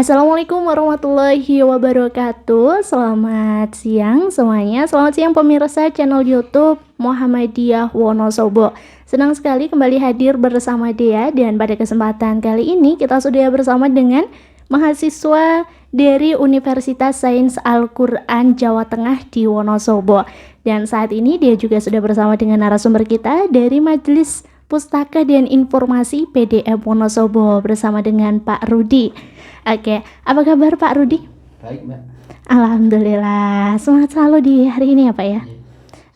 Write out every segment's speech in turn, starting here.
Assalamualaikum warahmatullahi wabarakatuh. Selamat siang semuanya. Selamat siang pemirsa channel YouTube Muhammadiyah Wonosobo. Senang sekali kembali hadir bersama Dea, dan pada kesempatan kali ini kita sudah bersama dengan mahasiswa dari Universitas Sains Al-Quran Jawa Tengah di Wonosobo. Dan saat ini dia juga sudah bersama dengan narasumber kita dari Majelis Pustaka dan Informasi PDM Wonosobo bersama dengan Pak Rudi. Oke, apa kabar Pak Rudi? Baik, Mbak. Alhamdulillah, semangat selalu di hari ini ya Pak ya?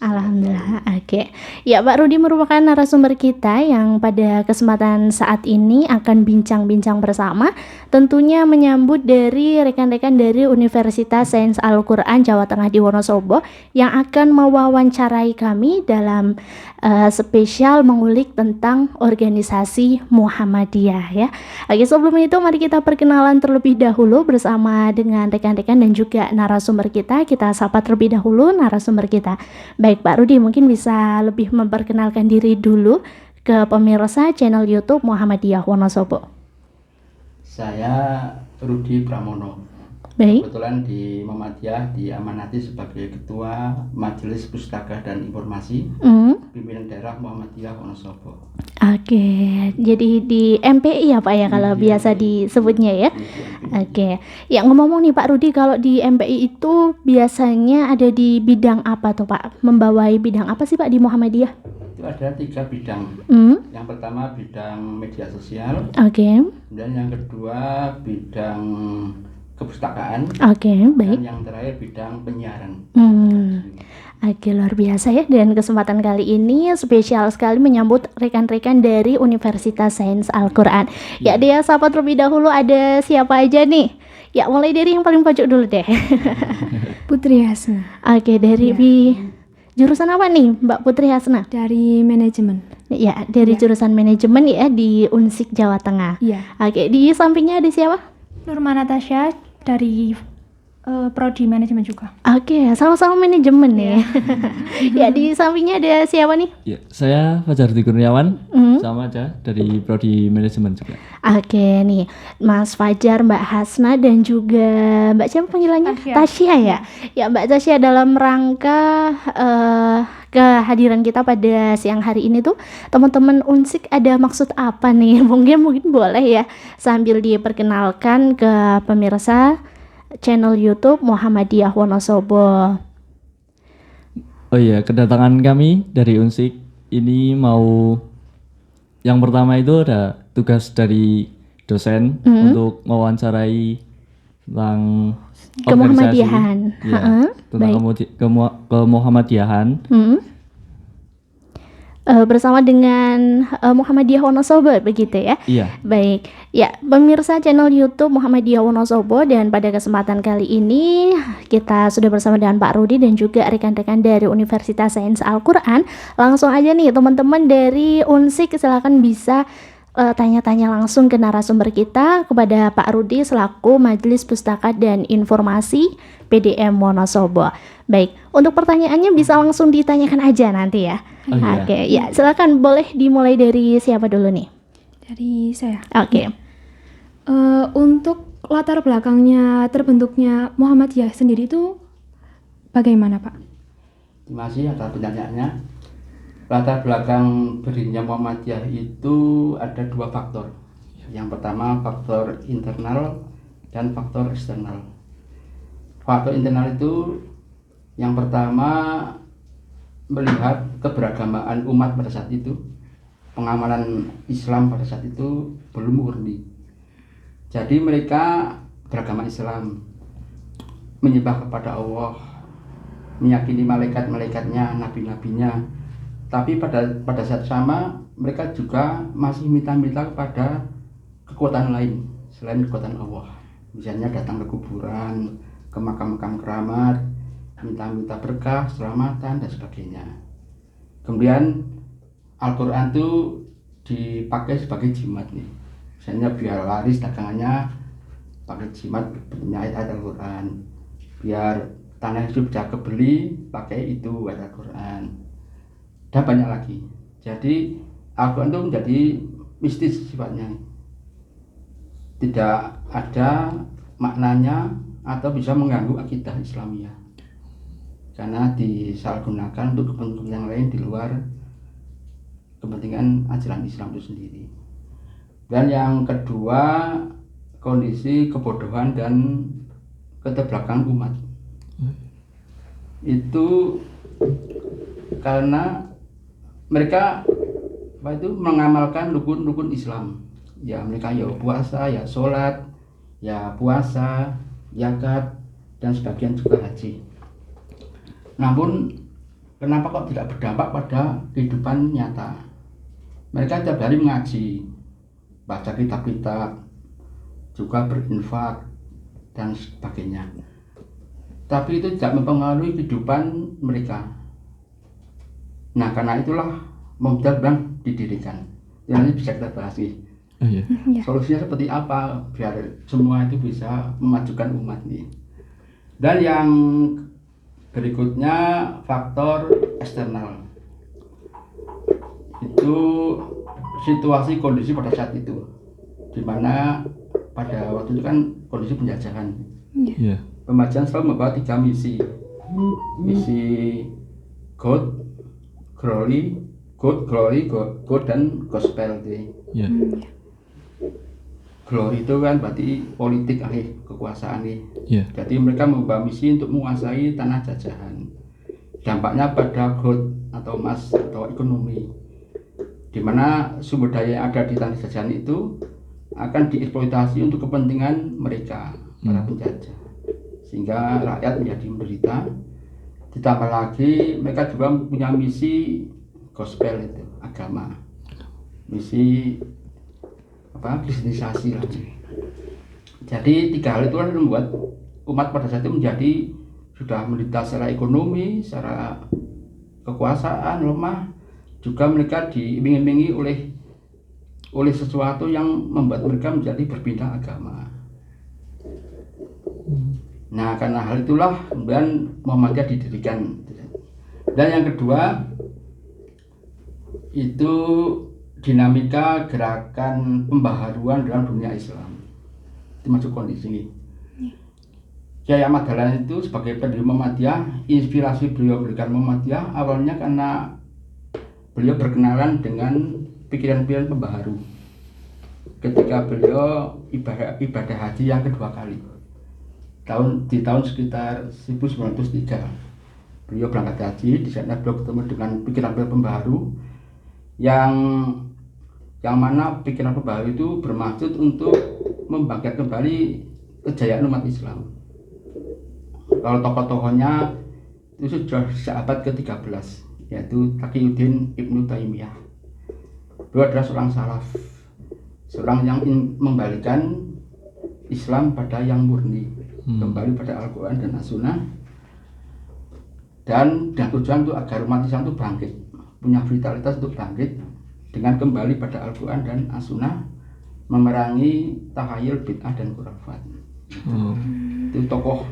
Alhamdulillah, oke. Ya, Pak Rudi merupakan narasumber kita yang pada kesempatan saat ini akan bincang-bincang bersama, tentunya menyambut dari rekan-rekan dari Universitas Sains Al-Quran Jawa Tengah di Wonosobo yang akan mewawancarai kami dalam spesial mengulik tentang organisasi Muhammadiyah ya. Oke, sebelum itu mari kita perkenalan terlebih dahulu bersama dengan rekan-rekan dan juga narasumber kita. Kita sapa terlebih dahulu narasumber kita. Baik Pak Rudi, mungkin bisa lebih memperkenalkan diri dulu ke pemirsa channel YouTube Muhammadiyah Wonosobo. Saya Rudi Pramono. Baik. Kebetulan di Muhammadiyah diamanati sebagai Ketua Majelis Pustaka dan Informasi Pimpinan Daerah Muhammadiyah Wonosobo. Oke, jadi di MPI ya Pak ya kalau biasa disebutnya ya. Oke, ya ngomong-ngomong nih Pak Rudi, kalau di MPI itu biasanya ada di bidang apa tuh Pak? Membawai bidang apa sih Pak di Muhammadiyah? Itu ada 3 bidang. Yang pertama bidang media sosial. Oke. Dan yang kedua bidang kepustakaan. Oke, baik. Dan yang terakhir bidang penyiaran. Oke, luar biasa ya. Dan kesempatan kali ini spesial sekali menyambut rekan-rekan dari Universitas Sains Al-Quran. Ya, dia sapa terlebih dahulu, ada siapa aja nih? Ya, mulai dari yang paling pojok dulu deh. Putri Hasna. Oke, dari jurusan apa nih Mbak Putri Hasna? Dari manajemen. Ya, dari jurusan manajemen ya di Unsik Jawa Tengah. Iya. Oke, di sampingnya ada siapa? Nurma Natasha dari prodi manajemen juga. Oke, sama-sama manajemen ya. Ya, di sampingnya ada siapa nih? Ya, saya Fajar Kurniawan, sama aja dari prodi manajemen juga. Oke nih, Mas Fajar, Mbak Hasna dan juga Mbak siapa panggilannya? Tasya ya. Ya, Mbak Tasya, dalam rangka kehadiran kita pada siang hari ini tuh teman-teman Unsik ada maksud apa nih? Mungkin boleh ya sambil diperkenalkan ke pemirsa channel YouTube Muhammadiyah Wonosobo. Oh iya, kedatangan kami dari Unsik ini mau yang pertama itu ada tugas dari dosen untuk mewawancarai tentang Kemuhammadiyahan. Tentang kemuhammadiyahan. Bersama dengan Muhammadiyah Wonosobo begitu ya? Iya. Baik, ya pemirsa channel YouTube Muhammadiyah Wonosobo, dan pada kesempatan kali ini kita sudah bersama dengan Pak Rudi dan juga rekan-rekan dari Universitas Sains Al-Quran. Langsung aja nih teman-teman dari Unsik, silakan bisa tanya-tanya langsung ke narasumber kita, kepada Pak Rudi selaku Majelis Pustaka dan Informasi PDM Wonosobo. Baik, untuk pertanyaannya bisa langsung ditanyakan aja nanti ya. Oke, ya silakan, boleh dimulai dari siapa dulu nih? Dari saya. Oke. Untuk latar belakangnya terbentuknya Muhammadiyah sendiri itu bagaimana Pak? Terima kasih atas pertanyaannya. Latar belakang berdirinya Muhammadiyah itu ada 2 faktor. Yang pertama faktor internal dan faktor eksternal. Faktor internal itu yang pertama melihat keberagamaan umat pada saat itu, pengamalan Islam pada saat itu belum murni. Jadi mereka beragama Islam, menyembah kepada Allah, meyakini malaikat-malaikatnya, nabi-nabinya. Tapi pada saat sama mereka juga masih minta-minta kepada kekuatan lain selain kekuatan Allah. Misalnya datang ke kuburan, ke makam-makam keramat, minta-minta berkah, keselamatan dan sebagainya. Kemudian Al-Quran itu dipakai sebagai jimat nih. Misalnya biar laris dagangannya pakai jimat punya ayat Al-Quran. Biar tanah hidup bisa kebeli pakai itu ayat Al-Quran. Dan banyak lagi. Jadi Al-Quran itu menjadi mistis sifatnya. Tidak ada maknanya atau bisa mengganggu akidah Islamiyah karena disalahgunakan untuk kepentingan yang lain di luar kepentingan ajaran Islam itu sendiri. Dan yang kedua, kondisi kebodohan dan keterbelakangan umat. Itu karena mereka mengamalkan rukun-rukun Islam. Ya mereka ya puasa, ya sholat, ya puasa, zakat, dan sebagian juga haji. Namun kenapa kok tidak berdampak pada kehidupan nyata? Mereka tiap hari mengaji, baca kitab-kitab, juga berinfak dan sebagainya. Tapi itu tidak mempengaruhi kehidupan mereka. Nah karena itulah Muhammadiyah bilang didirikan. Nanti bisa kita bahas nih. Oh iya. Solusinya seperti apa biar semua itu bisa memajukan umat nih. Dan yang berikutnya faktor eksternal. Itu situasi kondisi pada saat itu, di mana pada waktu itu kan kondisi penjajahan. Iya. Pemajian selalu membawa 3 misi. Misi God, Glory, God dan Gospel. Iya. Glory itu kan berarti politik kekuasaan nih. Iya. Jadi mereka membawa misi untuk menguasai tanah jajahan. Dampaknya pada growth atau emas atau ekonomi, di mana sumber daya yang ada di tanah jajahan itu akan dieksploitasi untuk kepentingan mereka, para penjajah, sehingga rakyat menjadi menderita. Ditambah lagi mereka juga punya misi gospel itu, agama, misi kristenisasi lagi. Jadi 3 hal itu membuat umat pada saat itu menjadi sudah menderita secara ekonomi, secara kekuasaan lemah, juga mereka diiming-imingi oleh sesuatu yang membuat mereka menjadi berpindah agama. Nah karena hal itulah kemudian Muhammadiyah didirikan. Dan yang kedua itu dinamika gerakan pembaharuan dalam dunia Islam. Itu masuk kondisi ini. Kiai Ahmad Dahlan itu sebagai pendiri Muhammadiyah, inspirasi beliau berikan Muhammadiyah awalnya karena beliau berkenalan dengan pikiran-pikiran pembaharu ketika beliau ibadah haji yang kedua kali di tahun sekitar 1903. Beliau berangkat haji, di sana beliau ketemu dengan pikiran-pikiran pembaharu yang mana pikiran pembaharu itu bermaksud untuk membangkitkan kembali kejayaan umat Islam. Kalau tokoh-tokohnya itu sudah seabad ke-13, yaitu Taqiyuddin Ibnu Taimiyah. Beliau adalah seorang salaf, seorang yang ingin membalikan Islam pada yang murni, kembali pada Al-Quran dan As-Sunnah, dan tujuan itu agar umat Islam itu bangkit, punya vitalitas untuk bangkit dengan kembali pada Al-Quran dan As-Sunnah, memerangi takhayul, bid'ah dan khurafat. Itu tokoh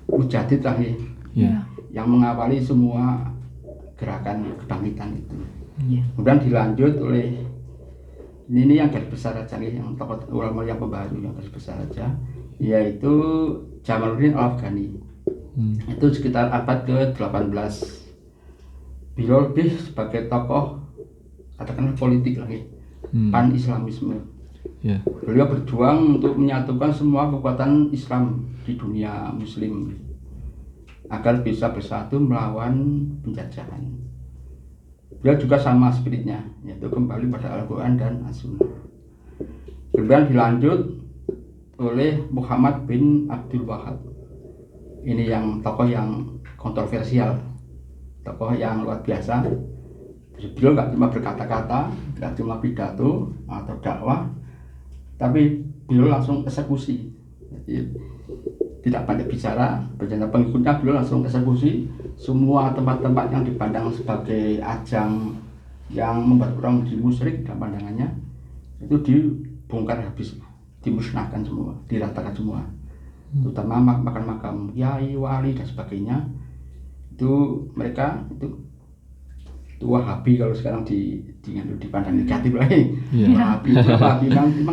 mujadid yang mengawali semua gerakan kebangkitan itu. Kemudian dilanjut oleh ini yang garis besar aja nih, yang tokoh ulama yang pembaharu yang garis besar aja, yaitu Jamaluddin Al-Afghani. Itu sekitar abad ke-18. Beliau lebih sebagai tokoh katakanlah politik lagi, pan-Islamisme. Beliau berjuang untuk menyatukan semua kekuatan Islam di dunia Muslim agar bisa bersatu melawan penjajahan. Beliau juga sama spiritnya, yaitu kembali pada Al-Quran dan As-Sunnah. Kemudian dilanjut oleh Muhammad bin Abdul Wahab. Ini yang tokoh yang kontroversial, tokoh yang luar biasa. Beliau nggak cuma berkata-kata, nggak cuma pidato atau dakwah, tapi beliau langsung eksekusi. Jadi, tidak banyak bicara, berjana pengikutnya beliau langsung eksekusi. Semua tempat-tempat yang dipandang sebagai ajang yang membuat orang menjadi musyrik dalam pandangannya, itu dibongkar habis, dimusnahkan semua, diratakan semua. Terutama makam-makam kiai, wali dan sebagainya. Itu mereka itu Wahabi kalau sekarang dipandang negatif lagi. Wahabi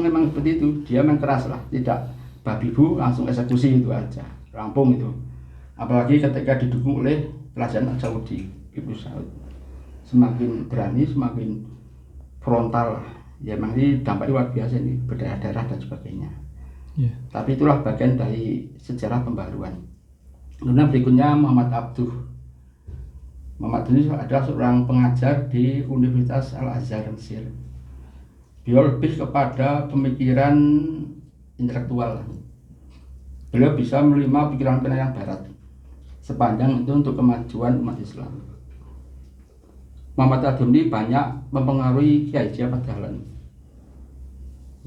memang seperti itu, dia memang keras lah, tidak babi bu langsung eksekusi itu aja, rampung itu. Apalagi ketika didukung oleh kerajaan Saudi, Ibnu Saud semakin berani, semakin frontal. Ya memang ini dampaknya luar biasa ini, berdarah-darah dan sebagainya. Tapi itulah bagian dari sejarah pembaruan. Kemudian berikutnya Muhammad Abduh. Muhammad Abduh ini adalah seorang pengajar di Universitas Al-Azhar Mesir. Beliau lebih kepada pemikiran intelektual. Beliau bisa menerima pikiran-pikiran yang barat sepanjang itu untuk kemajuan umat Islam. Muhammad Abduh ini banyak mempengaruhi Kiai Haji Ahmad Dahlan.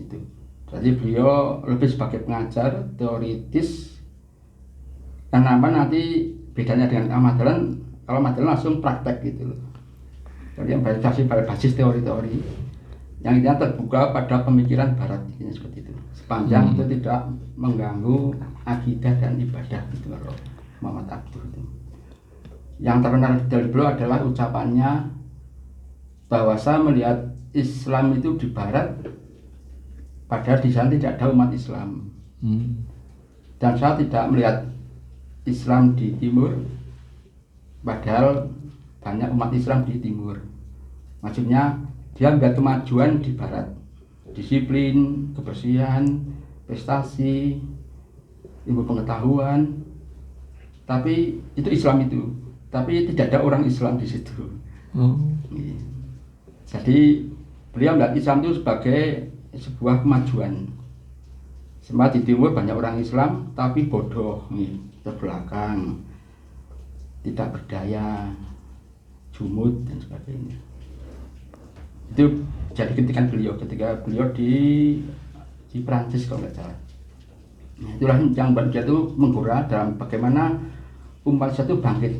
Itu. Jadi beliau lebih sebagai pengajar teoritis. Karena apa nanti bedanya dengan Ahmad Dahlan, kalau Ahmad Dahlan langsung praktek gitu loh. Jadi yang basis teori-teori yang intinya terbuka pada pemikiran barat ini seperti itu. Sepanjang itu tidak mengganggu akidah dan ibadah gitu kalau Muhammad Abduh itu. Yang terkenal dari beliau adalah ucapannya bahwa saya melihat Islam itu di barat, padahal di sana tidak ada umat Islam. Dan saya tidak melihat Islam di timur, padahal banyak umat Islam di timur. Maksudnya dia melihat kemajuan di barat, disiplin, kebersihan, prestasi, ilmu pengetahuan. Tapi itu Islam itu, tapi tidak ada orang Islam di situ. Jadi beliau melihat Islam itu sebagai sebuah kemajuan. Semua di timur banyak orang Islam tapi bodoh, terbelakang, tidak berdaya, jumud dan sebagainya. Itu jadi ketika beliau di Prancis kalau nggak salah. Nah, itulah yang membuat dia itu menggora dalam bagaimana umat Islam itu bangkit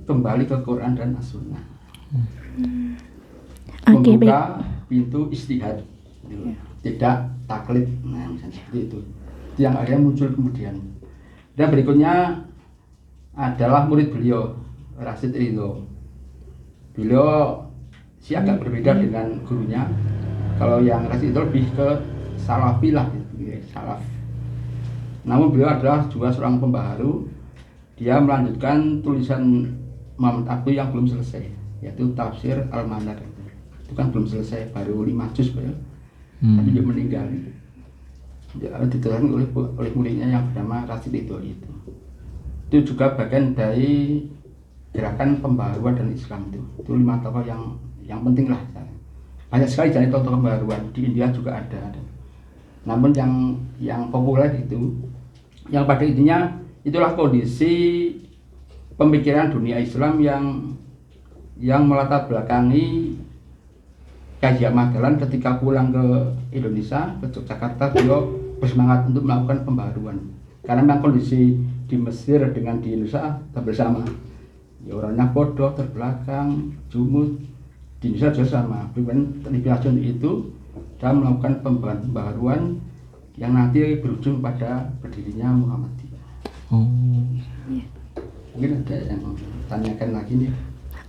kembali ke Quran dan As-Sunnah. Membuka pintu istihad, tidak taklid, nah misalnya seperti itu yang akhirnya muncul kemudian. Dan berikutnya adalah murid beliau, Rasid Ridho. Beliau agak berbeda dengan gurunya. Kalau yang Rasid Ridho lebih ke salafi lah, salaf. Namun beliau adalah juga seorang pembaharu. Dia melanjutkan tulisan Muhammad Abduh yang belum selesai, yaitu Tafsir Al-Manar. Itu kan belum selesai, baru 5 juz ya. Tapi dia meninggal. Dia dituliskan oleh muridnya yang bernama Rasid Ridho itu. Itu juga bagian dari gerakan pembaharuan dan Islam itu. Itu 5 tokoh yang penting lah. Banyak sekali jadi tokoh pembaharuan, di India juga ada. Namun yang populer itu, yang pada intinya itulah kondisi pemikiran dunia Islam yang melatar belakangi Kiai Ahmad Dahlan ketika pulang ke Indonesia, ke Yogyakarta. Beliau bersemangat untuk melakukan pembaharuan karena memang kondisi di Mesir dengan di Indonesia hampir sama. Ya, orangnya bodoh, terbelakang, jumud. Di Indonesia juga sama. Beliau terinspirasi itu dan melakukan pembaharuan yang nanti berujung pada berdirinya Muhammadiyah. Mungkin ada yang tanyakan lagi nih.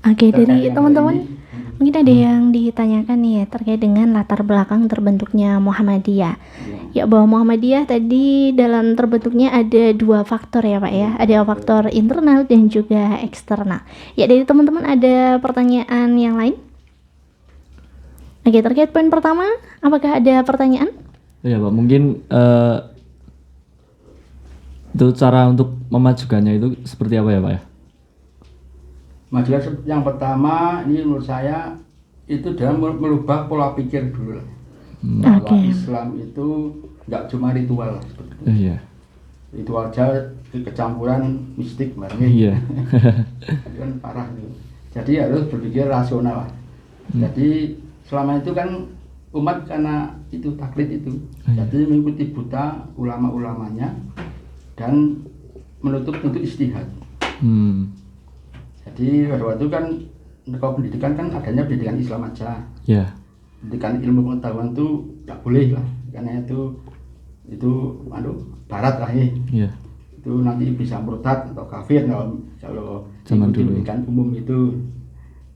Oke, dari teman-teman mungkin ada yang ditanyakan nih ya terkait dengan latar belakang terbentuknya Muhammadiyah. Ya, bahwa Muhammadiyah tadi dalam terbentuknya ada 2 faktor ya Pak ya. Ada faktor internal dan juga eksternal. Ya, dari teman-teman ada pertanyaan yang lain? Oke, terkait poin pertama, apakah ada pertanyaan? Ya Pak, mungkin itu cara untuk memajukannya itu seperti apa ya Pak ya? Majukan yang pertama ini menurut saya itu dalam merubah pola pikir dulu lah. Bahwa Islam itu nggak cuma ritual seperti itu. Iya. Ritual aja kecampuran mistik barangnya. Iya. Itu kan parah itu. Jadi harus berpikir rasional lah. Jadi selama itu kan umat karena itu taklid itu. Jadi mengikuti buta ulama-ulamanya dan menutup untuk istihad. Jadi pada waktu kan kalau pendidikan kan adanya pendidikan Islam aja. Yeah. Pendidikan ilmu pengetahuan itu nggak boleh lah, karena itu barat lah ya. Yeah. Itu nanti bisa murtad atau kafir kalau zaman dulu pendidikan umum itu.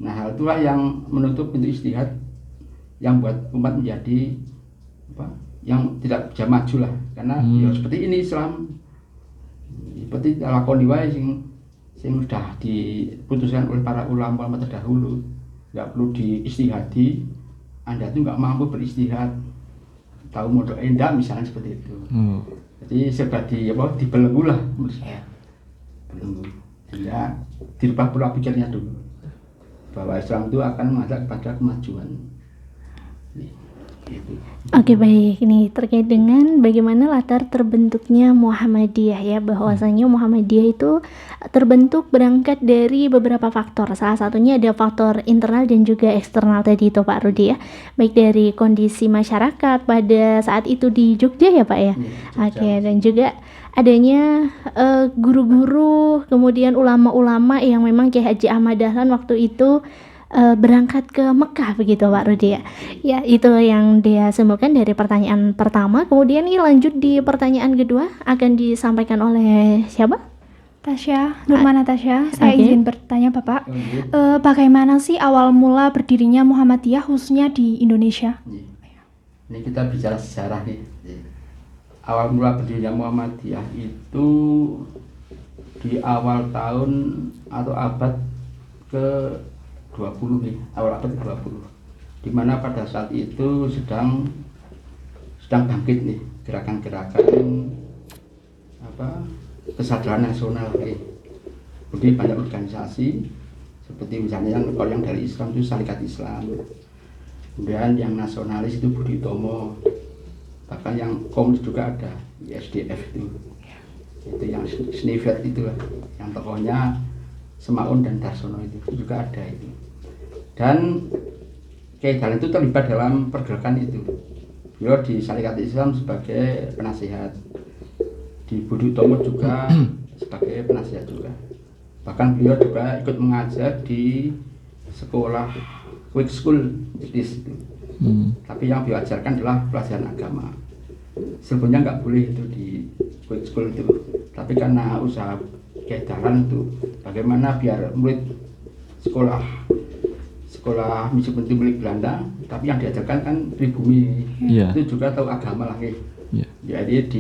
Nah, hal itulah yang menutup pintu istihad yang buat umat menjadi yang tidak bisa maju lah, karena ya seperti ini Islam, seperti lakoni wae sing sudah diputuskan oleh para ulama terdahulu, nggak perlu diistihadi. Anda tuh nggak mampu beristihad, tahu modal endah misalnya seperti itu. Jadi serba dibelenggu lah menurut saya, belenggu, sehingga dirubah pola pikirnya dulu bahwa Islam itu akan mengajak kepada kemajuan. Gitu. Oke, baik. Ini terkait dengan bagaimana latar terbentuknya Muhammadiyah ya, bahwasanya Muhammadiyah itu terbentuk berangkat dari beberapa faktor. Salah satunya ada faktor internal dan juga eksternal tadi itu Pak Rudi ya. Baik dari kondisi masyarakat pada saat itu di Jogja ya Pak ya. Oke, dan juga adanya guru-guru, kemudian ulama-ulama yang memang Kiai Haji Ahmad Dahlan waktu itu berangkat ke Mekah begitu Pak Rudi ya. Ya, itu yang dia simpulkan dari pertanyaan pertama. Kemudian ini lanjut di pertanyaan kedua akan disampaikan oleh siapa? Tasya, Nurmana Tasya. Saya Oke. izin bertanya Bapak, bagaimana sih awal mula berdirinya Muhammadiyah khususnya di Indonesia? Ini kita bicara sejarah nih. Awal mula berdirinya Muhammadiyah itu di awal tahun atau abad ke 20 nih, awal abad ke-20, di mana pada saat itu sedang bangkit nih gerakan-gerakan kesadaran nasional nih. Jadi banyak organisasi seperti misalnya kalau yang dari Islam itu Syarikat Islam, kemudian yang nasionalis itu Budi Utomo, bahkan yang komunis juga ada ISDF itu yang Snivet itu lah, yang tokohnya Semaun dan Darsono itu juga ada itu. Dan Kiai Dahlan itu terlibat dalam pergerakan itu. Beliau di Syarikat Islam sebagai penasihat, di Budi Utomo juga sebagai penasihat juga. Bahkan beliau juga ikut mengajar di sekolah Quick School di situ. Tapi yang beliau ajarkan adalah pelajaran agama. Sebenarnya nggak boleh itu di Quick School itu, tapi karena usaha Kiai Dahlan itu bagaimana biar murid sekolah misi penting milik Belanda, tapi yang diajarkan kan pribumi, itu juga tahu agama lagi. Jadi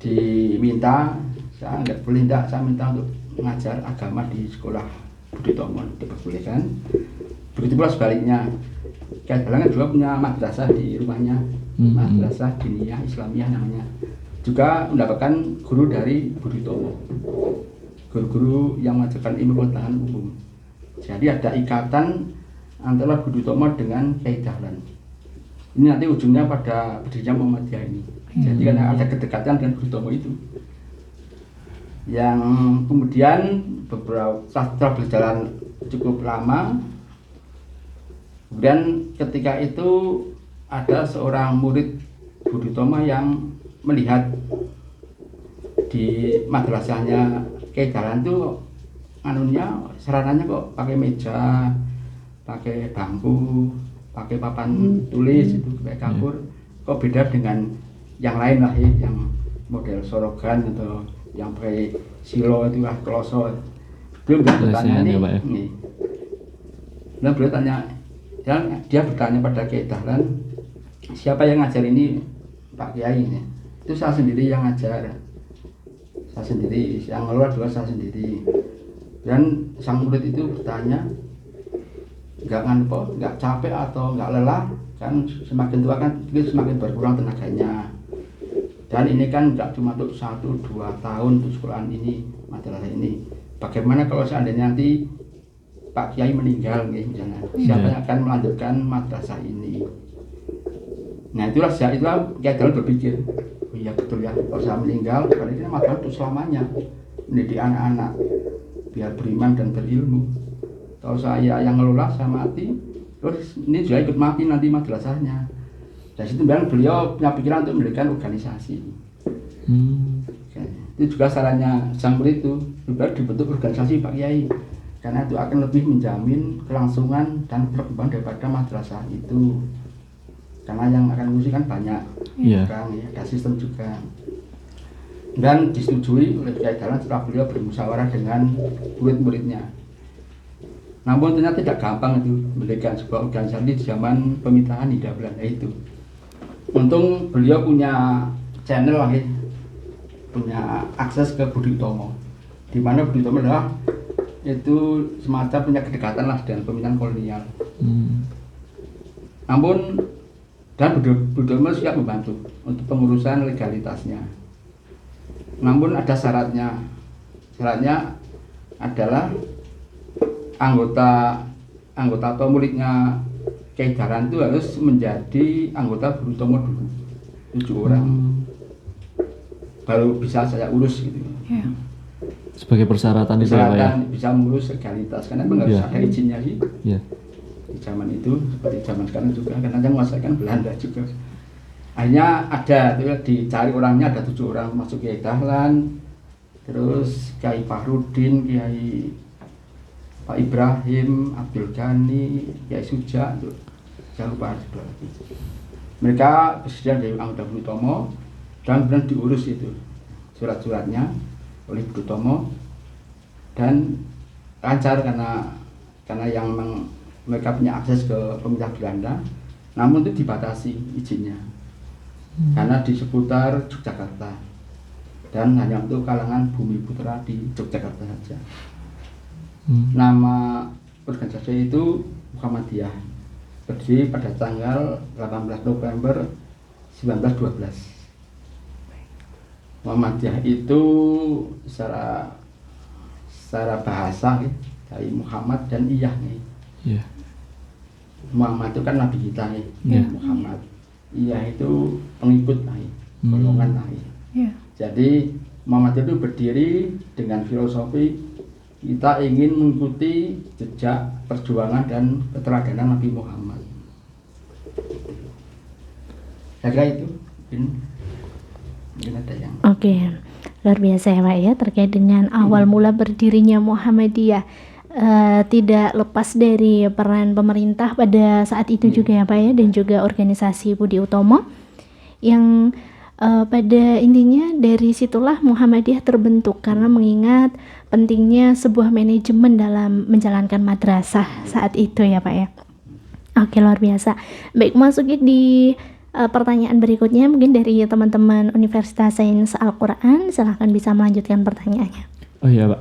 diminta, saya nggak boleh, saya minta untuk mengajar agama di sekolah Budi Utomo, diperbolehkan. Begitu pula sebaliknya, Kiai Dahlan kan juga punya madrasah di rumahnya, madrasah diniyah Islamiyah namanya, juga mendapatkan guru dari Budi Utomo, guru-guru yang mengajarkan ilmu pengetahuan umum. Jadi ada ikatan antara Budi Utomo dengan Kiai Dahlan. Ini nanti ujungnya pada berdirinya Muhammadiyah ini. Jadi karena ada kedekatan dengan Budi Utomo itu, yang kemudian setelah berjalan cukup lama, kemudian ketika itu ada seorang murid Budi Utomo yang melihat di madrasahnya Kiai Dahlan itu sarananya kok pakai meja, pakai bangku, pakai papan tulis itu kayak kapur, kok beda dengan yang lain lah ya, yang model sorogan atau yang pakai silo itu lah, kloso. Beliau bertanya nih, beliau bertanya, dia bertanya pada Kiai Dahlan, siapa yang ngajar ini Pak Kiai ini? Itu saya sendiri yang ngajar, saya sendiri, yang ngelola juga saya sendiri. Dan sang murid itu bertanya, nggak capek atau nggak lelah, kan semakin tua kan semakin berkurang tenaganya. Dan ini kan nggak cuma untuk 1-2 tahun untuk sekolahan ini, madrasah ini. Bagaimana kalau seandainya nanti Pak Kiai meninggal misalnya, siapa yang akan melanjutkan madrasah ini? Nah itulah Kiai Dahlan berpikir, oh iya betul ya, kalau saya meninggal, karena ini madrasah untuk selamanya, mendidik anak-anak biar beriman dan berilmu. Kalau saya yang ngelola, saya mati, terus ini juga ikut mati nanti madrasahnya. Dari situ beliau punya pikiran untuk mendirikan organisasi. Itu juga sarannya sang murid itu, juga dibentuk organisasi Pak Kiai, karena itu akan lebih menjamin kelangsungan dan perkembangan daripada madrasah itu. Karena yang akan mengungsi kan banyak, kan, ya, ada sistem juga. Dan disetujui oleh Kiai Dahlan setelah beliau bermusyawarah dengan murid-muridnya. Namun ternyata tidak gampang itu mendirikan sebuah organisasi di zaman pemerintahan Hindia Belanda itu. untung beliau punya channel lagi, punya akses ke Budi Utomo, di mana Budi Utomo adalah itu semacam punya kedekatan lah dengan pemerintahan kolonial. Namun dan Budi Utomo siap membantu untuk pengurusan legalitasnya. Namun ada syaratnya. Syaratnya adalah anggota atau muridnya Kyai Dahlan itu harus menjadi anggota Budi Utomo dulu 7 orang, baru bisa saya urus gitu. Sebagai persyaratan itu ya Pak ya? Bisa mengurus legalitas, karena memang harus ada izinnya sih. Iya. Di zaman itu seperti zaman sekarang juga, karena yang menguasakan Belanda juga. Akhirnya ada tuh, dicari orangnya, ada 7 orang, masuk Kyai Dahlan, terus Kyai Fahrudin, Kyai Pak Ibrahim, Abdul Ghani, Kyai Suja, tuh saya lupa ada 2 lagi. Mereka bersedia dari anggota Budi Utomo dan kemudian diurus itu surat-suratnya oleh Budi Utomo dan lancar karena yang mereka punya akses ke pemerintah Belanda, namun itu dibatasi izinnya karena di seputar Yogyakarta dan hanya untuk kalangan bumi putra di Yogyakarta saja. Nama organisasi itu Muhammadiyah, berdiri pada tanggal 18 November 1912. Muhammadiyah itu secara bahasa dari Muhammad dan Iyah nih. Iya. Muhammad itu kan nabi kita nih, Muhammad. Iyah itu pengikut nih, golongan nih. Jadi Muhammad itu berdiri dengan filosofi kita ingin mengikuti jejak perjuangan dan keteladanan Nabi Muhammad. Saya kira itu mungkin ada yang. Oke, luar biasa ya Pak ya, terkait dengan awal mula berdirinya Muhammadiyah. Tidak lepas dari peran pemerintah pada saat itu juga ya Pak ya, dan juga organisasi Budi Utomo yang pada intinya dari situlah Muhammadiyah terbentuk karena mengingat pentingnya sebuah manajemen dalam menjalankan madrasah saat itu ya Pak ya. Oke, luar biasa. Baik, masukin di pertanyaan berikutnya mungkin dari teman-teman Universitas Sains Al-Quran. Silahkan bisa melanjutkan pertanyaannya. Oh iya Pak,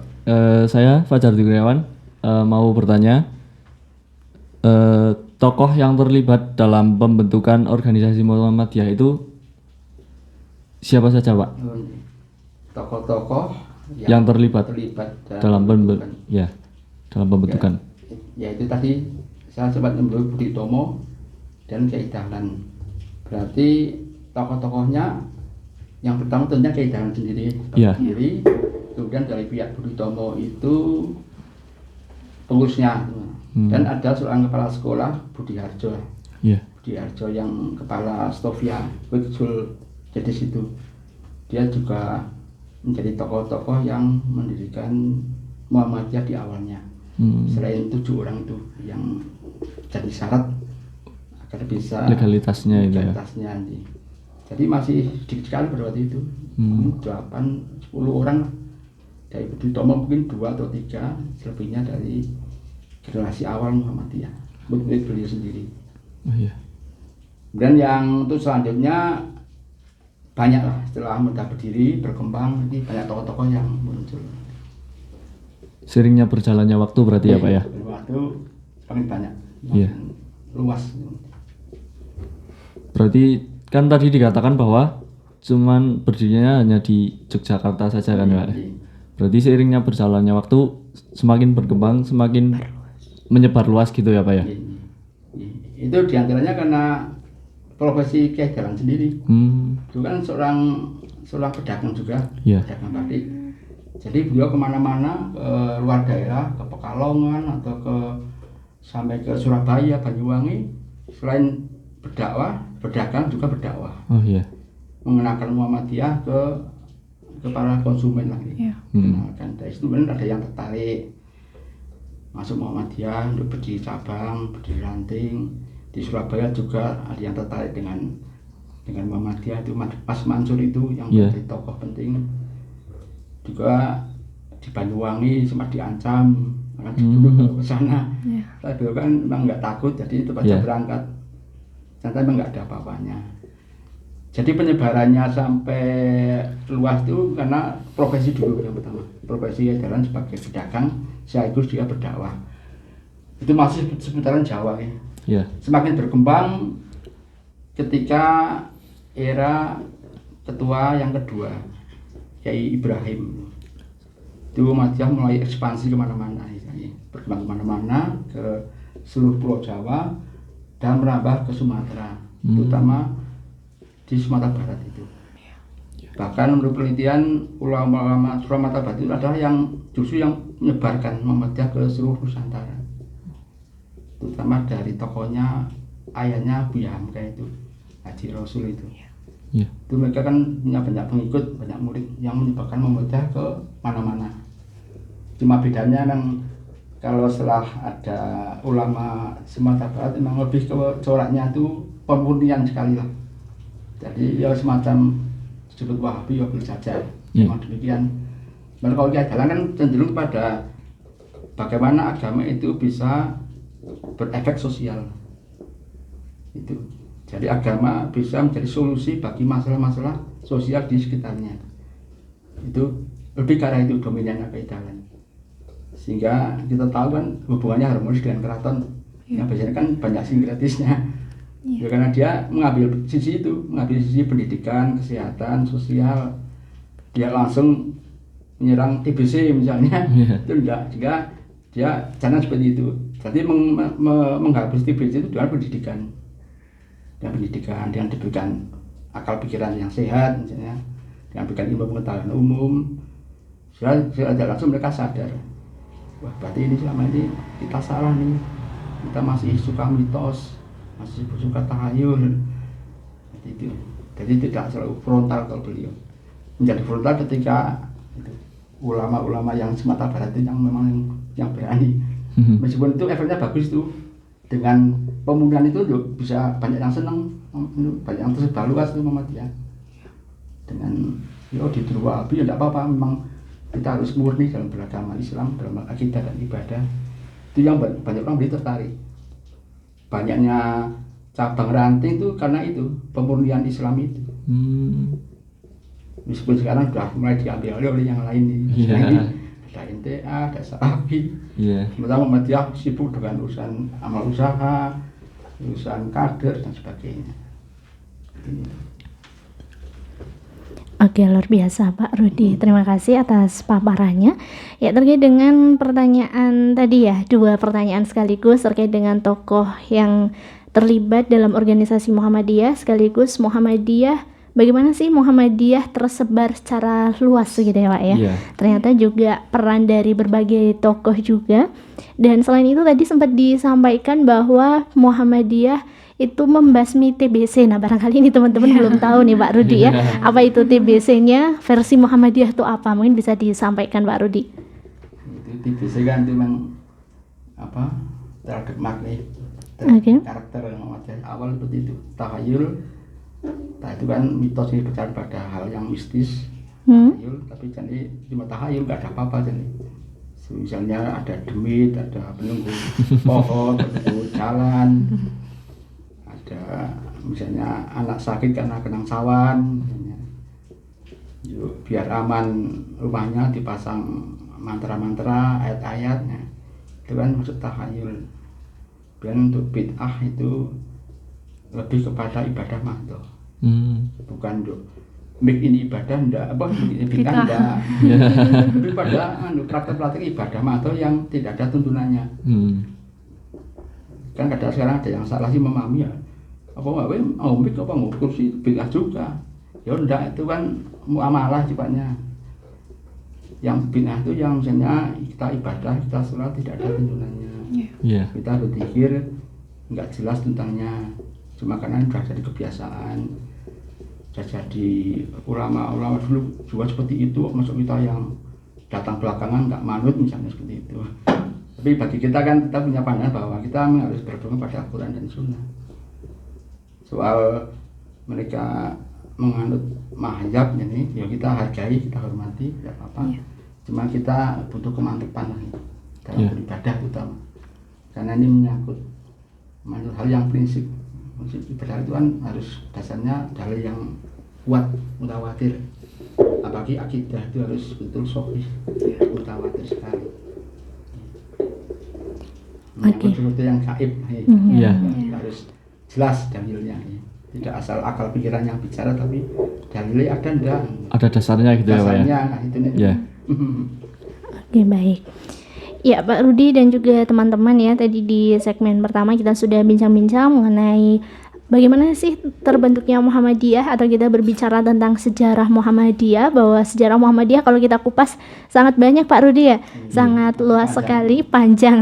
saya Fajar Dugriawan mau bertanya, tokoh yang terlibat dalam pembentukan organisasi Muhammadiyah itu siapa saja Pak? Tokoh-tokoh yang terlibat dalam pembentukan. Dalam pembentukan. Ya itu tadi saya sempat menyebut Budi Utomo dan Kyai Dahlan. Berarti tokoh-tokohnya yang pertama tentunya Kyai Dahlan sendiri. Kemudian dari pihak Budi Utomo itu pengurusnya, dan ada seorang kepala sekolah Budi Harjo. Budi Harjo yang kepala Stovia betul. Jadi situ dia juga menjadi tokoh-tokoh yang mendirikan Muhammadiyah di awalnya. Selain 7 orang itu yang jadi syarat agar bisa legalitasnya itu. Jadi masih sedikit sekali pada waktu itu, 8-10 orang dari Budi Utomo, mungkin 2 atau 3, selebihnya dari generasi awal Muhammadiyah, murid beliau sendiri. Dan yang untuk selanjutnya banyak lah, setelah mereka berdiri berkembang, ini banyak tokoh-tokoh yang muncul. Seiringnya berjalannya waktu berarti ya Pak ya? Waktu semakin banyak, semakin luas. Berarti kan tadi dikatakan bahwa cuman berdirinya hanya di Yogyakarta saja kan Pak? Berarti seiringnya berjalannya waktu semakin berkembang, semakin menyebar luas gitu ya Pak ya? Itu diantaranya karena profesi Kyai Dahlan sendiri. Itu kan seorang pedagang juga, pedagang batik. Jadi beliau kemana-mana, ke luar daerah, ke Pekalongan atau sampai ke Surabaya, Banyuwangi, selain berdagang juga berdakwah. Mengenalkan Muhammadiyah ke para konsumen lagi. Kenalkan. Dari situ ada yang tertarik masuk Muhammadiyah untuk berdiri cabang, berdiri ranting. Di Surabaya juga ada yang tertarik dengan Muhammadiyah, itu Mas Mansur itu yang menjadi tokoh penting. Juga di Banyuwangi sempat diancam akan dibunuh ke sana. Tapi beliau kan memang nggak takut, jadi itu pada berangkat. Ternyata memang nggak ada apa-apanya. Jadi penyebarannya sampai luas itu karena profesi dulu yang pertama. Profesi adalah sebagai pedagang, sekaligus dia berdakwah. Itu masih seputaran Jawa ya. Ya. Semakin berkembang ketika era ketua yang kedua, Kiai Ibrahim. Itu Muhammadiyah mulai ekspansi kemana-mana, berkembang kemana-mana ke seluruh Pulau Jawa dan merambah ke Sumatera, terutama di Sumatera Barat itu. Bahkan menurut penelitian ulama-ulama Sumatera Barat itu adalah yang justru yang menyebarkan Muhammadiyah ke seluruh Nusantara, terutama dari tokohnya ayahnya Buya Hamka itu, Haji Rasul itu. Ya. Itu mereka kan punya banyak pengikut, banyak murid yang menyebarkan Muhammadiyah ke mana-mana. Cuma bedanya memang kalau setelah ada ulama Sumatera Barat memang lebih ke coraknya itu pemurnian sekali lah. Jadi ya semacam disebut Wahabi ya saja. Memang demikian. Dan kalau kita jalan kan cenderung pada bagaimana agama itu bisa berefek sosial. Itu. Jadi agama bisa menjadi solusi bagi masalah-masalah sosial di sekitarnya. Itu lebih ke arah itu dominannya kaidah. Sehingga kita tahu kan hubungannya harmonis dengan keraton. Yang biasanya kan banyak sinkretisnya. Ya, karena dia mengambil sisi itu, mengambil sisi pendidikan, kesehatan, sosial. Dia langsung menyerang TBC misalnya. Itu enggak, jika dia jangan seperti itu. Jadi menghapus TBC itu dengan pendidikan. Dengan pendidikan, dengan diberikan akal pikiran yang sehat misalnya, dengan berikan ilmu pengetahuan umum, sudah langsung mereka sadar, wah berarti ini selama ini kita salah nih, kita masih suka mitos, masih suka tahayul, jadi tidak selalu frontal kalau beliau. Menjadi frontal ketika ulama-ulama yang Sumatera Barat itu yang memang yang berani, meskipun itu efeknya bagus tuh. Dengan pemulihan itu bisa banyak yang senang, banyak yang tersebar luas itu Muhammadiyah. Dengan di Wahabi ya tidak apa-apa, memang kita harus murni dalam beragama Islam, dalam akidah dan ibadah. Itu yang banyak orang tertarik. Banyaknya cabang ranting itu karena itu pemurnian Islam itu. Meskipun sekarang sudah mulai diambil oleh yang lain nih. Ada NTA, ada Salafi. Sementara Muhammadiyah sibuk dengan urusan amal usaha, urusan kader dan sebagainya. Oke, luar biasa Pak Rudi. Terima kasih atas paparannya. Ya, terkait dengan pertanyaan tadi ya, 2 pertanyaan sekaligus terkait dengan tokoh yang terlibat dalam organisasi Muhammadiyah sekaligus Muhammadiyah. Bagaimana sih Muhammadiyah tersebar secara luas gitu ya Pak ya? Ternyata juga peran dari berbagai tokoh juga. Dan selain itu tadi sempat disampaikan bahwa Muhammadiyah itu membasmi TBC. Nah barangkali ini teman-teman belum tahu nih Pak Rudi ya. Apa itu TBC-nya, versi Muhammadiyah itu apa? Mungkin bisa disampaikan Pak Rudi. Itu TBC kan itu memang apa? Terhadap makna karakter Muhammadiyah awal seperti itu. Tahayul. Nah itu kan mitos ini percaya pada hal yang mistis, tahayul, tapi jadi cuma tahayul nggak ada apa-apa jadi. Misalnya ada demit, ada penunggu pohon, penunggu jalan, ada misalnya anak sakit karena kena sawan, misalnya. Biar aman rumahnya dipasang mantra-mantra, ayat-ayatnya, itu kan maksud tahayul. Dan untuk bid'ah itu lebih kepada ibadah mahdoh. Bukan untuk make ini ibadah ndak, apa ini bid'ah ndak. Lebih pada praktek-praktek ibadah mahdoh yang tidak ada tuntunannya. Kan kadang sekarang ada yang salah sih memahami ya. Apa mau make apa mau kursi bid'ah juga. Ya ndak, itu kan muamalah sifatnya. Yang bid'ah itu yang misalnya kita ibadah, kita sholat tidak ada tuntunannya. Kita berzikir nggak jelas tentangnya. Cuma karena sudah jadi kebiasaan, sudah jadi ulama-ulama dulu juga seperti itu, masuk kita yang datang belakangan nggak manut misalnya seperti itu. Tapi bagi kita kan kita punya pandangan bahwa kita harus berpegang pada Al-Quran dan Sunnah. Soal mereka menganut mahjab ini, ya kita hargai, kita hormati, tidak apa-apa. Cuma kita butuh kemantapan dalam beribadah utama, karena ini menyangkut hal yang prinsip. prinsip ibadah itu kan harus dasarnya dalil yang kuat, mutawatir. Apalagi akidah itu harus betul sahih, mutawatir sekali. Sesuatu yang gaib, Iya. harus jelas dalilnya. Tidak asal akal pikiran yang bicara, tapi dalilnya ada enggak? Ada dasarnya gitu ya Pak ya. Dasarnya, nah itu nih. Ya. Oke, baik. Ya, Pak Rudi dan juga teman-teman ya, tadi di segmen pertama kita sudah bincang-bincang mengenai bagaimana sih terbentuknya Muhammadiyah, atau kita berbicara tentang sejarah Muhammadiyah, bahwa sejarah Muhammadiyah kalau kita kupas sangat banyak Pak Rudi ya, sangat luas sekali, panjang.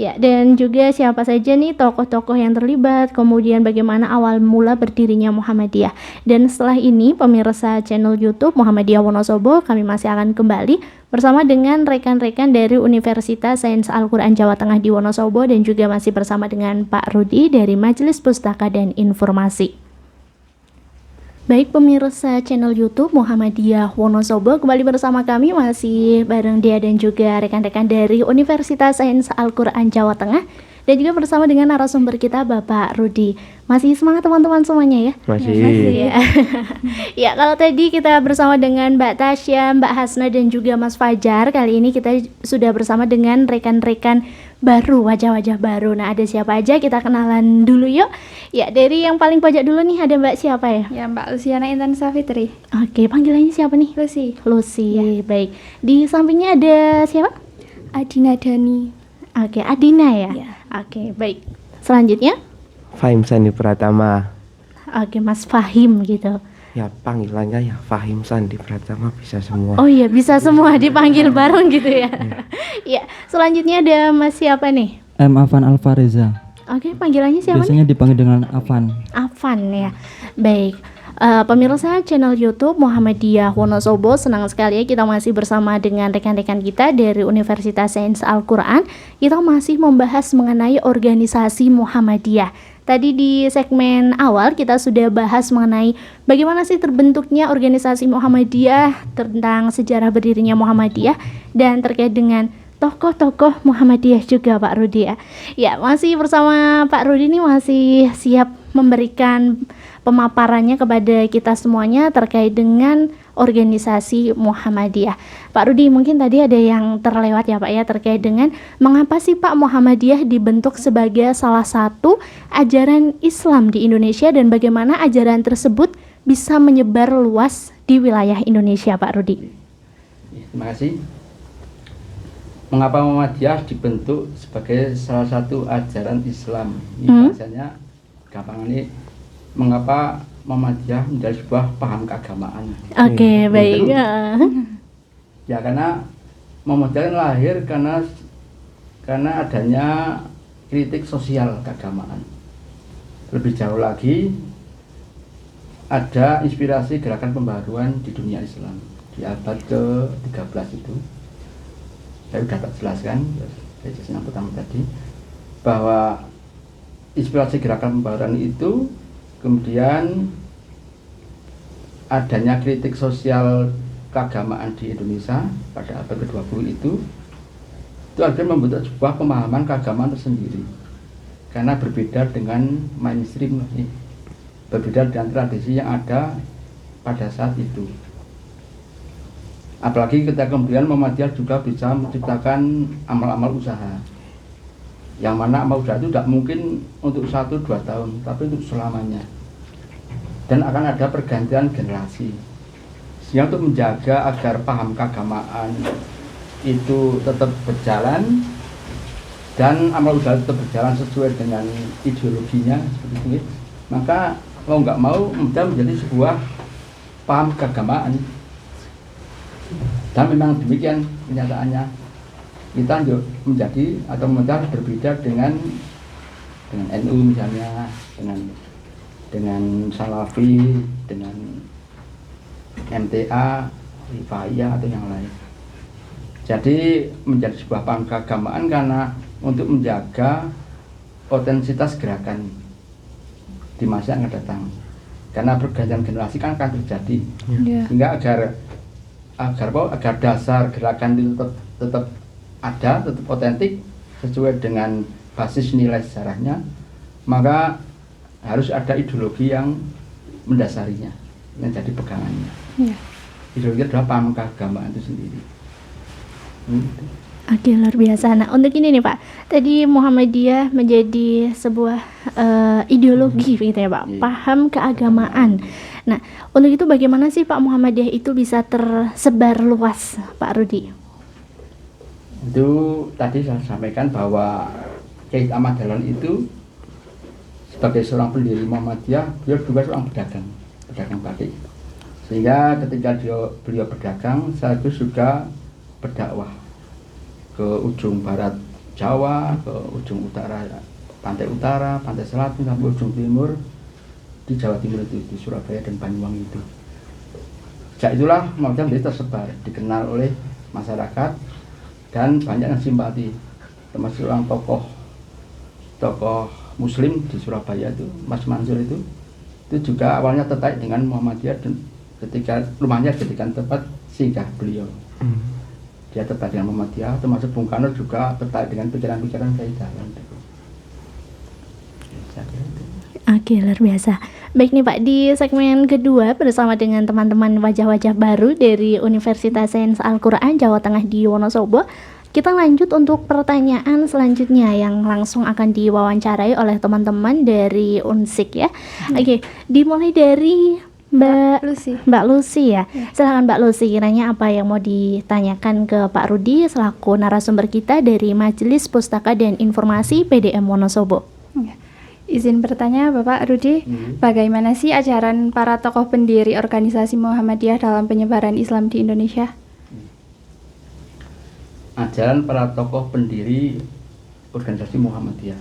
Ya, dan juga siapa saja nih tokoh-tokoh yang terlibat, kemudian bagaimana awal mula berdirinya Muhammadiyah. Dan setelah ini pemirsa channel YouTube Muhammadiyah Wonosobo, kami masih akan kembali bersama dengan rekan-rekan dari Universitas Sains Al-Quran Jawa Tengah di Wonosobo, dan juga masih bersama dengan Pak Rudi dari Majelis Pustaka dan Informasi. Baik pemirsa channel YouTube Muhammadiyah Wonosobo, kembali bersama kami masih bareng dia dan juga rekan-rekan dari Universitas Sains Al-Quran Jawa Tengah, dan juga bersama dengan narasumber kita Bapak Rudi. Masih semangat teman-teman semuanya ya? Masih. Ya. Ya, kalau tadi kita bersama dengan Mbak Tasya, Mbak Hasna dan juga Mas Fajar, kali ini kita sudah bersama dengan rekan-rekan baru, wajah-wajah baru. Nah, ada siapa aja? Kita kenalan dulu yuk. Ya, dari yang paling pojok dulu nih ada Mbak siapa ya? Ya, Mbak Luciana Intan Safitri. Oke, panggilannya siapa nih? Lucy. Lucy, baik. Di sampingnya ada siapa? Adina Dani. Oke, Adina ya? Ya. Oke, baik. Selanjutnya? Fahim Sandi Pratama. Oke, Mas Fahim gitu. Ya panggilannya ya Fahim Sandi Pratama, bisa semua. Oh iya, bisa semua dipanggil bareng gitu ya. Iya, selanjutnya ada Mas siapa nih? M. Afan Alfareza. Oke, panggilannya siapa nih? Biasanya dipanggil dengan Afan. Afan ya. Baik. Pemirsa channel YouTube Muhammadiyah Wonosobo, senang sekali ya kita masih bersama dengan rekan-rekan kita dari Universitas Sains Al-Quran. Kita masih membahas mengenai organisasi Muhammadiyah. Tadi di segmen awal kita sudah bahas mengenai bagaimana sih terbentuknya organisasi Muhammadiyah, tentang sejarah berdirinya Muhammadiyah, dan terkait dengan tokoh-tokoh Muhammadiyah juga Pak Rudi ya. Ya, masih bersama Pak Rudi ini masih siap memberikan pemaparannya kepada kita semuanya terkait dengan organisasi Muhammadiyah. Pak Rudi, mungkin tadi ada yang terlewat ya Pak ya, terkait dengan mengapa sih Pak Muhammadiyah dibentuk sebagai salah satu ajaran Islam di Indonesia, dan bagaimana ajaran tersebut bisa menyebar luas di wilayah Indonesia Pak Rudi. Terima kasih. Mengapa Muhammadiyah dibentuk sebagai salah satu ajaran Islam? Ini bahasanya gampang ini. Mengapa Muhammadiyah menjadi sebuah paham keagamaan? Oke, baik. Ya karena Muhammadiyah lahir karena adanya kritik sosial keagamaan. Lebih jauh lagi, ada inspirasi gerakan pembaruan di dunia Islam di abad ke-13 itu. Saya sudah tak jelaskan yang pertama tadi, bahwa inspirasi gerakan pembaruan itu kemudian adanya kritik sosial keagamaan di Indonesia pada abad ke-20 itu akhirnya membentuk sebuah pemahaman keagamaan tersendiri, karena berbeda dengan mainstream, berbeda dengan tradisi yang ada pada saat itu. Apalagi ketika kemudian Muhammadiyah juga bisa menciptakan amal-amal usaha, yang mana amal usaha itu tidak mungkin untuk 1-2 tahun, tapi untuk selamanya, dan akan ada pergantian generasi. Sehingga untuk menjaga agar paham keagamaan itu tetap berjalan dan amal usaha tetap berjalan sesuai dengan ideologinya seperti itu, maka mau nggak mau mudah menjadi sebuah paham keagamaan. Dan memang demikian kenyataannya. Kita menjadi atau mudah berbeda dengan NU misalnya, dengan Salafi, dengan MTA, Rifaiyah atau yang lain. Jadi menjadi sebuah paham keagamaan karena untuk menjaga otentisitas gerakan di masa yang akan datang. Karena pergantian generasi kan akan terjadi, sehingga agar dasar gerakan itu tetap ada, tetap otentik sesuai dengan basis nilai sejarahnya, maka harus ada ideologi yang mendasarinya, yang jadi pegangannya. Iya. Ideologi adalah paham keagamaan itu sendiri. Oke, luar biasa. Nah, untuk ini nih Pak, tadi Muhammadiyah menjadi sebuah ideologi gitu ya Pak, Iya. paham keagamaan. Nah, untuk itu bagaimana sih Pak Muhammadiyah itu bisa tersebar luas, Pak Rudi? Itu tadi saya sampaikan bahwa Kiai Ahmad Dahlan itu sebagai seorang pendiri Muhammadiyah, beliau juga seorang pedagang batik. Sehingga ketika beliau berdagang, sekaligus juga berdakwah ke ujung barat Jawa, ke ujung utara, pantai selatan, sampai ujung timur di Jawa Timur itu, di Surabaya dan Banyuwangi itu. Sejak itulah Muhammadiyah menjadi tersebar, dikenal oleh masyarakat dan banyak yang simpati, termasuk seorang tokoh Muslim di Surabaya itu, Mas Mansur itu juga awalnya tertarik dengan Muhammadiyah dan ketika rumahnya jadikan tempat singgah beliau. Dia tertarik dengan Muhammadiyah, termasuk Bung Karno juga tertarik dengan pikiran-pikiran Kiai Dahlan. Oke, luar biasa. Baik nih Pak, di segmen kedua bersama dengan teman-teman wajah-wajah baru dari Universitas Sains Al-Quran Jawa Tengah di Wonosobo, kita lanjut untuk pertanyaan selanjutnya yang langsung akan diwawancarai oleh teman-teman dari Unsik ya. Oke, dimulai dari Mbak Lucy ya. Silakan Mbak Lucy, kiranya apa yang mau ditanyakan ke Pak Rudi selaku narasumber kita dari Majelis Pustaka dan Informasi PDM Wonosobo. Ya. Izin bertanya Bapak Rudi, bagaimana sih ajaran para tokoh pendiri organisasi Muhammadiyah dalam penyebaran Islam di Indonesia? Ajaran para tokoh pendiri organisasi Muhammadiyah.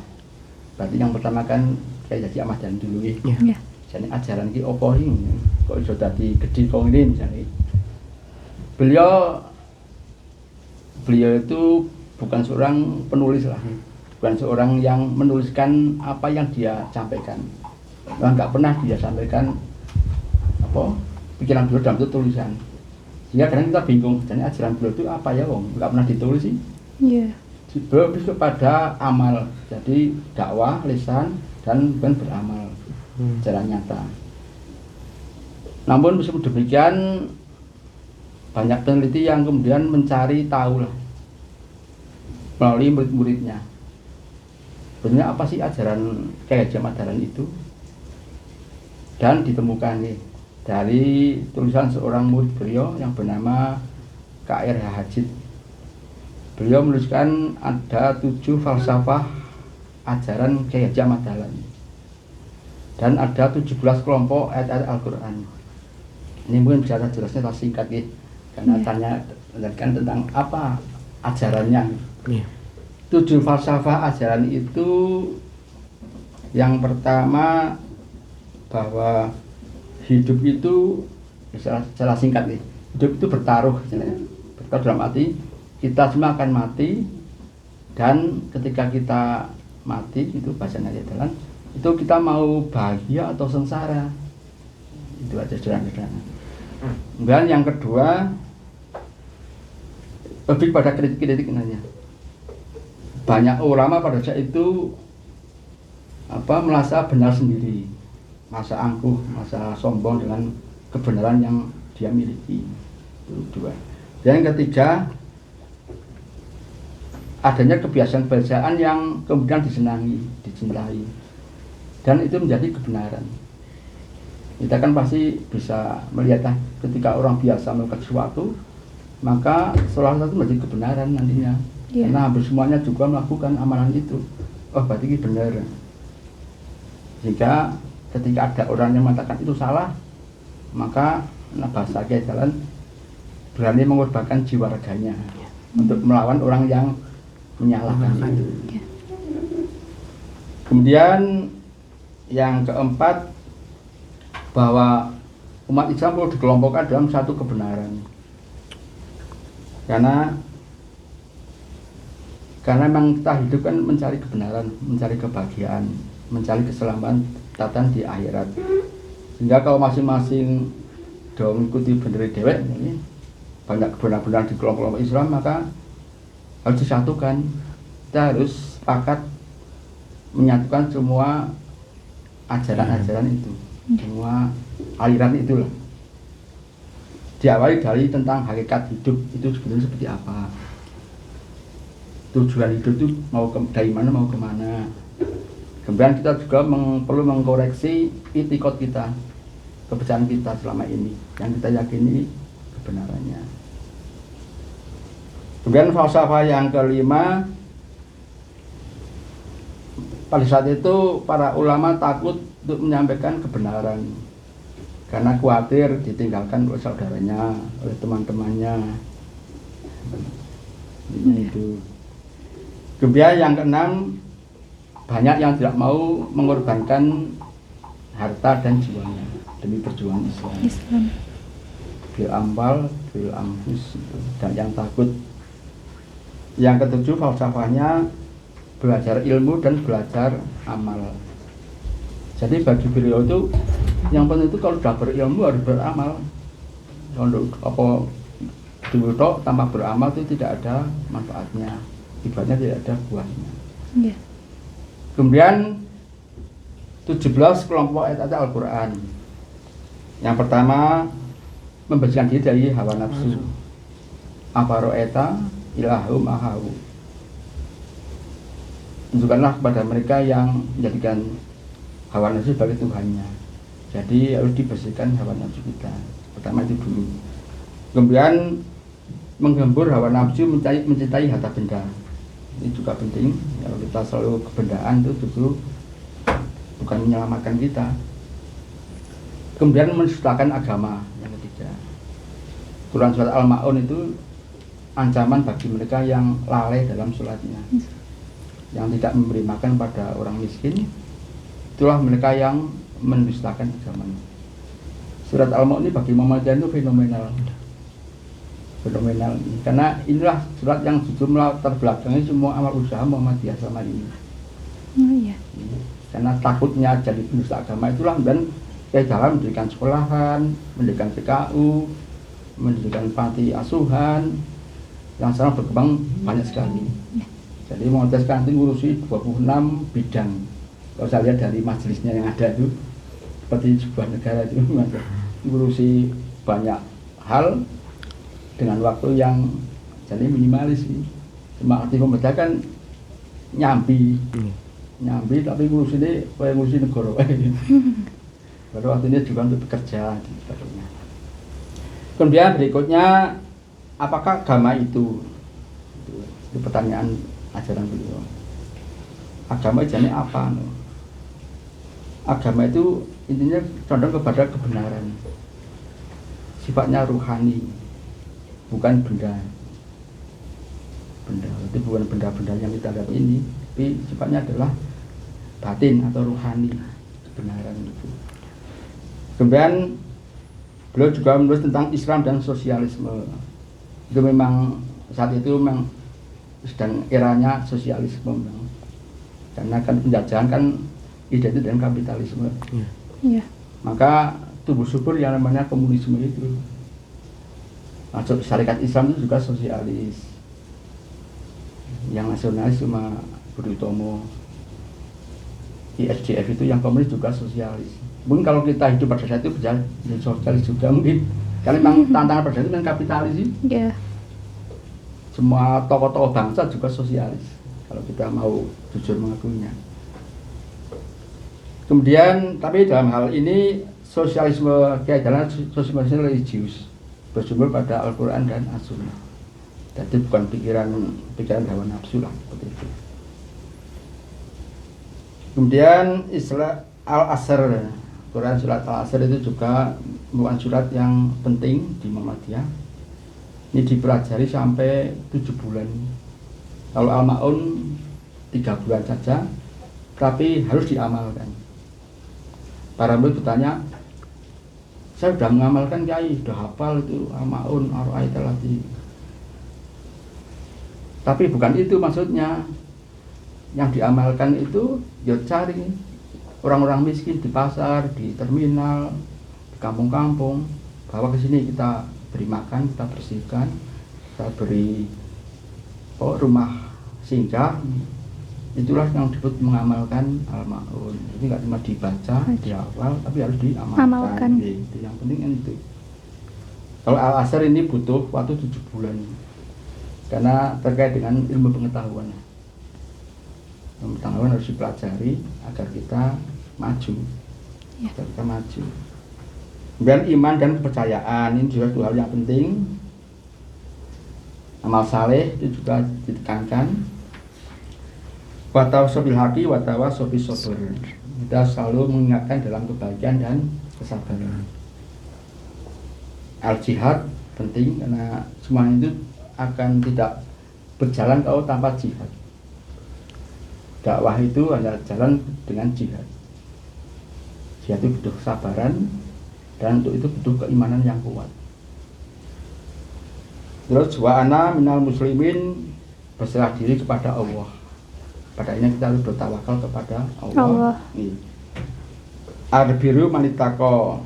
Berarti yang pertama kan Kiai Haji Ahmad Dahlan dulu ya. Jadi ajaran ini opo ini kok iso dadi gedhe kok ini misalnya. Beliau itu bukan seorang penulis lah, bukan seorang yang menuliskan apa yang dia sampaikan. Nggak pernah dia sampaikan apa pikiran beliau dalam tulisan. Sehingga kadang kita bingung, jadi ajaran beliau itu apa ya Wong, nggak pernah ditulis sih. Iya. Beliau lebih kepada amal, jadi dakwah, lisan, dan beramal secara nyata. Namun meskipun demikian, banyak peneliti yang kemudian mencari tahu lah melalui murid-muridnya. Sebenarnya apa sih ajaran Kiai Haji Ahmad Dahlan itu? Dan ditemukan nih dari tulisan seorang murid beliau yang bernama K.R. Hajid. Beliau menuliskan ada 7 falsafah ajaran Kiai Haji Ahmad Dahlan dan ada 17 kelompok ayat-ayat Al-Quran. Ini mungkin bisa jelasnya tak singkat nih, karena tanyakan tentang apa ajarannya. 7 falsafah ajaran itu, yang pertama bahwa hidup itu secara singkat nih, hidup itu bertaruh dalam arti kita semua akan mati, dan ketika kita mati itu bahasa Nabi Dahlan itu kita mau bahagia atau sengsara, itu aja sederhana. Kemudian yang kedua lebih pada kritik nanya. Banyak ulama pada saat itu merasa benar sendiri, masa angkuh, masa sombong dengan kebenaran yang dia miliki. Itu dua. Dan yang ketiga, adanya kebiasaan-kebiasaan yang kemudian disenangi, dicintai, dan itu menjadi kebenaran. Kita kan pasti bisa melihat ketika orang biasa melakukan sesuatu, maka salah satu menjadi kebenaran nantinya. Karena hampir semuanya juga melakukan amalan itu. Oh, berarti ini benar. Jika ketika ada orang yang mengatakan itu salah, maka bahasa Kiai Dahlan berani mengorbankan jiwa raganya untuk melawan orang yang menyalahkan itu. Kemudian yang keempat, bahwa umat Islam perlu dikelompokkan dalam satu kebenaran. Karena memang kita hidup kan mencari kebenaran, mencari kebahagiaan, mencari keselamatan di akhirat. Sehingga kalau masing-masing mengikuti bener dewek, banyak kebenaran di kelompok Islam, maka harus disatukan. Kita harus sepakat menyatukan semua ajaran-ajaran itu, semua aliran itulah. Diawali dari tentang hakikat hidup itu sebenarnya seperti apa, tujuan hidup itu dari mana mau kemana. Kemudian kita juga perlu mengkoreksi itikad kita, kepercayaan kita selama ini yang kita yakini kebenarannya. Kemudian falsafah yang kelima, pada saat itu para ulama takut untuk menyampaikan kebenaran karena khawatir ditinggalkan oleh saudaranya, oleh teman-temannya. Itu. Kemudian yang keenam, banyak yang tidak mau mengorbankan harta dan jiwanya demi perjuangan Islam. Bil ambal, bil anfus, dan yang takut. Yang ketujuh, falsafahnya belajar ilmu dan belajar amal. Jadi bagi beliau itu yang penting itu kalau sudah berilmu harus beramal. Kalau apa dulu tanpa beramal itu tidak ada manfaatnya, ibaratnya tidak ada buahnya. Yeah. Kemudian 17 kelompok ayat Al-Quran. Yang pertama, membersihkan diri dari hawa nafsu. Afaro'eta ilahum ahawu. Tunjukkanlah kepada mereka yang menjadikan hawa nafsu sebagai Tuhannya. Jadi harus dibersihkan hawa nafsu kita. Pertama itu dulu. Kemudian menggembur hawa nafsu mencintai harta benda. Ini juga penting. Kalau kita selalu kebendaan itu justru bukan menyelamatkan kita. Kemudian mensustakan agama yang ketiga. Quran surat Al-Ma'un itu ancaman bagi mereka yang lalai dalam sholatnya, yang tidak memberi makan pada orang miskin. Itulah mereka yang mendustakan agama. Surat Al-Ma'un ini bagi Muhammadiyah itu fenomenal, karena inilah surat yang justru melatar belakangi semua amal usaha Muhammadiyah selama ini. Iya. Karena takutnya jadi pendusta agama itulah, dan kayak jalan mendirikan sekolahan, mendirikan PKU, mendirikan panti asuhan yang sekarang berkembang banyak sekali. Jadi Muhammadiyah sekarang itu ngurusi 26 bidang. Kalau saya lihat dari majelisnya yang ada itu seperti sebuah negara itu ngurusi banyak hal dengan waktu yang jadi minimalis sih. Cuma arti Muhammadiyah kan nyambi tapi ngurusi ini kayak ngurusi negara. Baru waktunya juga untuk bekerja dan sebagainya. Kemudian berikutnya, apakah agama itu pertanyaan ajaran beliau. Agama jenis apa? Agama itu intinya condong kepada kebenaran, sifatnya ruhani, bukan benda. Itu bukan benda-benda yang kita lihat ini, tapi sifatnya adalah batin atau ruhani, kebenaran itu. Kemudian beliau juga menulis tentang Islam dan sosialisme. Itu memang saat itu memang sedang eranya sosialisme memang. Karena kan penjajahan kan identik dengan kapitalisme. Iya. Maka tumbuh subur yang namanya komunisme itu. Masuk syarikat Islam itu juga sosialis. Yang nasionalis cuma Budi Utomo. ISDF itu yang komunis juga sosialis. Mungkin kalau kita hidup pada saat itu bisa jadi sosialis juga mungkin. Karena memang tantangan pada saat itu kan kapitalis sih. Iya. Semua tokoh-tokoh bangsa juga sosialis kalau kita mau jujur mengakuinya. Kemudian tapi dalam hal ini sosialisme keadalan sosialisme religius bersumber pada Al-Quran dan As-Sunnah. Jadi bukan pikiran hawa nafsu lah seperti itu. Kemudian istilah Al-Asr, Quran surat Al-Asr itu juga merupakan surat yang penting di Muhammadiyah. Ini dipelajari sampai 7 bulan. Kalau Al-Ma'un 3 bulan saja, tapi harus diamalkan. Para murid bertanya, saya sudah mengamalkan Kiai, sudah hafal itu Al-Ma'un, Ar-Ra'ait Al-Lati. Tapi bukan itu maksudnya. Yang diamalkan itu ya cari orang-orang miskin di pasar, di terminal, di kampung-kampung, bawa ke sini kita beri makan, kita bersihkan, kita beri rumah singgah, itulah yang disebut mengamalkan al-ma'un. Jadi nggak cuma dibaca di awal, tapi harus diamalkan. Amalkan. Itu yang penting kan itu. Kalau al-asar ini butuh waktu 7 bulan, karena terkait dengan ilmu pengetahuan. Ilmu pengetahuan harus dipelajari agar kita maju, agar kita maju. Dan iman dan kepercayaan ini juga dua hal yang penting. Amal saleh itu juga ditekankan. Watawasau bil haqi watawasau bis sabr. Kita selalu mengingatkan dalam kebaikan dan kesabaran. Al jihad penting karena semua itu akan tidak berjalan kalau tanpa jihad. Dakwah itu adalah jalan dengan jihad. Jihad itu butuh kesabaran dan untuk itu butuh keimanan yang kuat. Terus wa ana minal muslimin, berserah diri kepada Allah. Pada ini kita harus bertawakal kepada Allah. Arbiru manitako,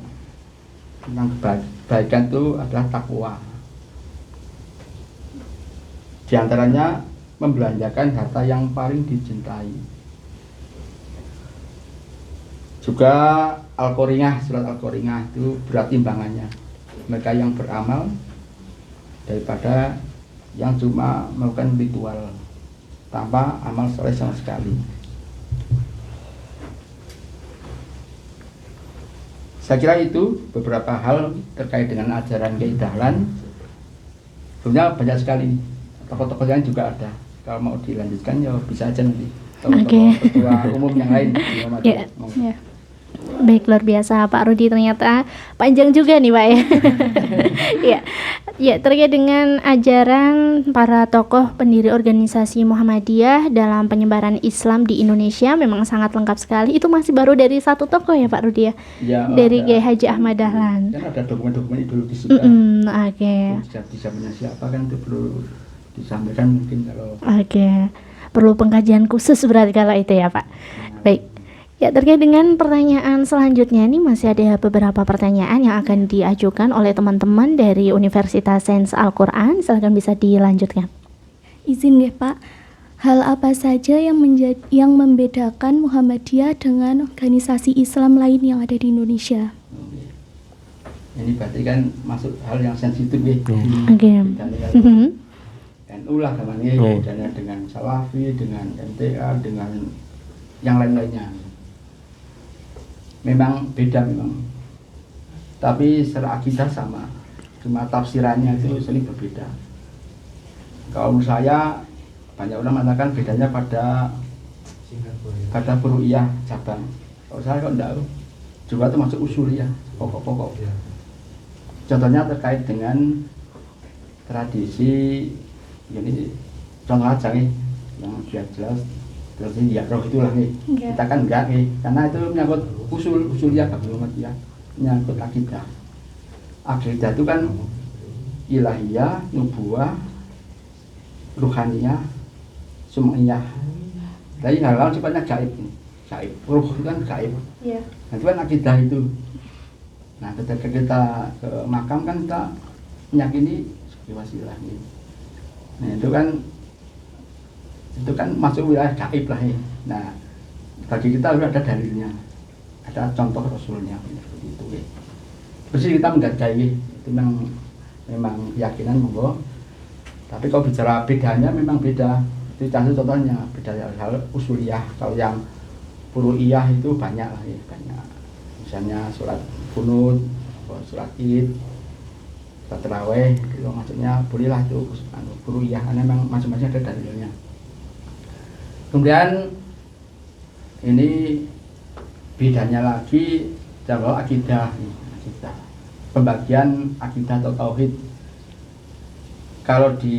yang kebaikan itu adalah takwa. Di antaranya membelanjakan harta yang paling dicintai. Juga Al-Qoringah, surat Al-Qoringah itu berat timbangannya. Mereka yang beramal daripada yang cuma melakukan ritual tanpa amal soleh sama sekali. Saya kira itu beberapa hal terkait dengan ajaran Kiai Dahlan. Sebenarnya banyak sekali. Tokoh-tokoh yang juga ada. Kalau mau dilanjutkan ya bisa aja nanti. Tokoh-tokoh ketua umum yang lain. Baik, luar biasa Pak Rudi, ternyata panjang juga nih Pak ya. Ya, terkait dengan ajaran para tokoh pendiri organisasi Muhammadiyah dalam penyebaran Islam di Indonesia memang sangat lengkap sekali. Itu masih baru dari satu tokoh ya Pak Rudi ya? Dari Kiai Haji Ahmad Dahlan. Kan ada dokumen-dokumen ideologis juga. Zamannya siapa kan itu perlu disampaikan mungkin kalau. Perlu pengkajian khusus berarti kalau itu ya Pak. Baik. Ya, terkait dengan pertanyaan selanjutnya ini masih ada beberapa pertanyaan yang akan diajukan oleh teman-teman dari Universitas Sains Al-Quran. Silakan bisa dilanjutkan. Izin ya Pak, hal apa saja yang membedakan Muhammadiyah dengan organisasi Islam lain yang ada di Indonesia? Ini berarti kan masuk hal yang sensitif ya. NU lah namanya, bedanya dengan Salafi, dengan MTA, dengan yang lain-lainnya. Memang beda memang, tapi secara akidah sama, cuma tafsirannya itu sering berbeda. Kalau menurut saya banyak orang mengatakan bedanya pada furu'iyah cabang. Kalau saya kok enggak, juga itu masuk usuliyah, pokok-pokok. Contohnya terkait dengan tradisi, ini contoh aja nih yang sudah jelas. Terus ya roh itulah nih, kita kan enggak nih, karena itu menyangkut usuliyah bagi Muhammadiyah, menyangkut akidah. Akidah itu kan ilahiyah, nubuwah, ruhaniyah, sum'iyah. Jadi hal-hal sifatnya gaib nih, gaib. Ruh itu kan gaib. Nah, itu kan akidah itu. Nah, ketika kita ke makam kan kita meyakini sebagai wasilah nih. Nah, itu kan masuk wilayah gaib lah ya. Nah, bagi kita harus ada dalilnya, ada contoh rasulnya seperti itu ya. Terus kita menghargai itu memang keyakinan monggo. Tapi kalau bicara bedanya memang beda. Itu contohnya beda hal usuliyah. Kalau yang furu'iyah itu banyak lah ya, banyak. Misalnya surat kunut, surat id, surat tarawih, itu maksudnya bolehlah itu furu'iyah karena memang masing-masing ada dalilnya. Kemudian ini bedanya lagi dalam akidah, pembagian akidah atau tauhid. Kalau di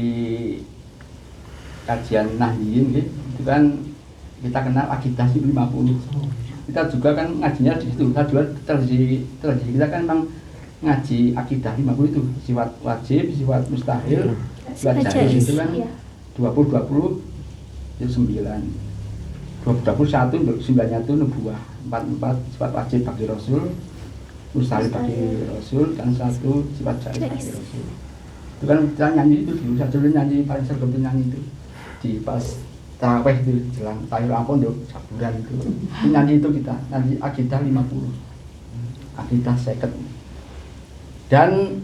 kajian Nahdiyin itu kan kita kenal akidah 50. Kita juga kan ngajinya di situ. Kita juga tradisi kita kan memang ngaji akidah 50 itu, sifat wajib, sifat mustahil, sifat jaiz itu kan 20 itu 9, 21 untuk 9-nya itu nubuwah, 44 sifat wajib bagi Rasul, mustahil bagi Rasul, dan 1 sifat jaiz bagi Rasul. Itu kan kita nyanyi itu dulu, saya dulu nyanyi paling sering nyanyi itu di pas taraweh itu jelang tahlil ampun itu saburan itu nyanyi itu kita nanti akidah 50 akidah 50 dan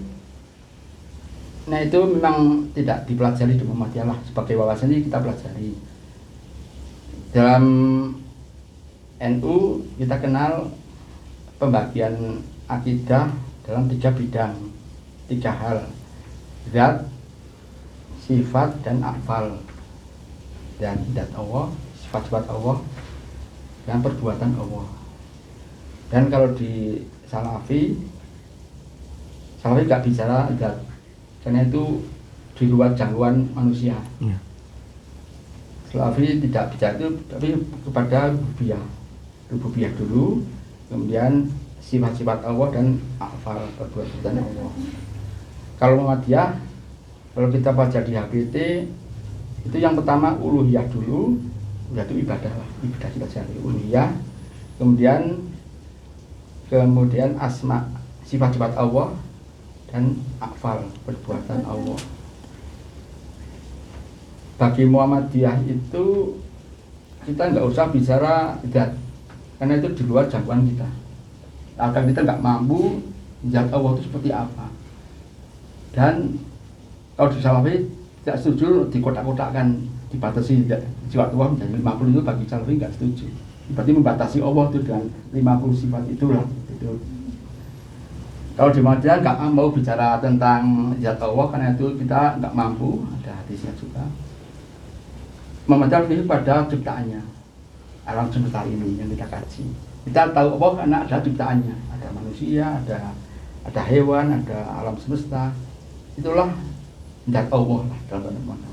nah itu memang tidak dipelajari di Muhammadiyah lah, sebagai wawasan ini kita pelajari. Dalam NU kita kenal pembagian akidah dalam 3 bidang, 3 hal: zat, sifat, dan afal. Dan zat Allah, sifat-sifat Allah, dan perbuatan Allah. Dan kalau di Salafi nggak bicara zat, karena itu di luar jangkauan manusia. Ya. Salafi tidak bicara itu, tapi kepada rububiyah dulu, kemudian sifat-sifat Allah dan afal, perbuatan Allah. Kalau Muhammadiyah, kalau kita baca di HBT, itu yang pertama uluhiyah dulu, yaitu ibadah lah, ibadah kita sehari uluhiyah, kemudian asma, sifat-sifat Allah, dan afal, perbuatan Allah. Bagi Muhammadiyah itu kita nggak usah bicara zat, karena itu di luar jangkauan kita. Akan kita nggak mampu zat Allah itu seperti apa. Dan kalau di Salafi tidak setuju dikotak-kotakkan, dibatasi sifat Allah menjadi 50 itu bagi Salafi nggak setuju. Berarti membatasi Allah itu dengan 50 sifat itulah. Itu. Kalau di Muhammadiyah nggak mau bicara tentang zat Allah, karena itu kita nggak mampu, ada hadisnya juga. Muhammadiyah lebih pada ciptaannya, alam semesta ini yang kita kaji. Kita tahu Allah karena ada ciptaannya, ada manusia, ada hewan, ada alam semesta. Itulah zat Allah lah dalam tanda.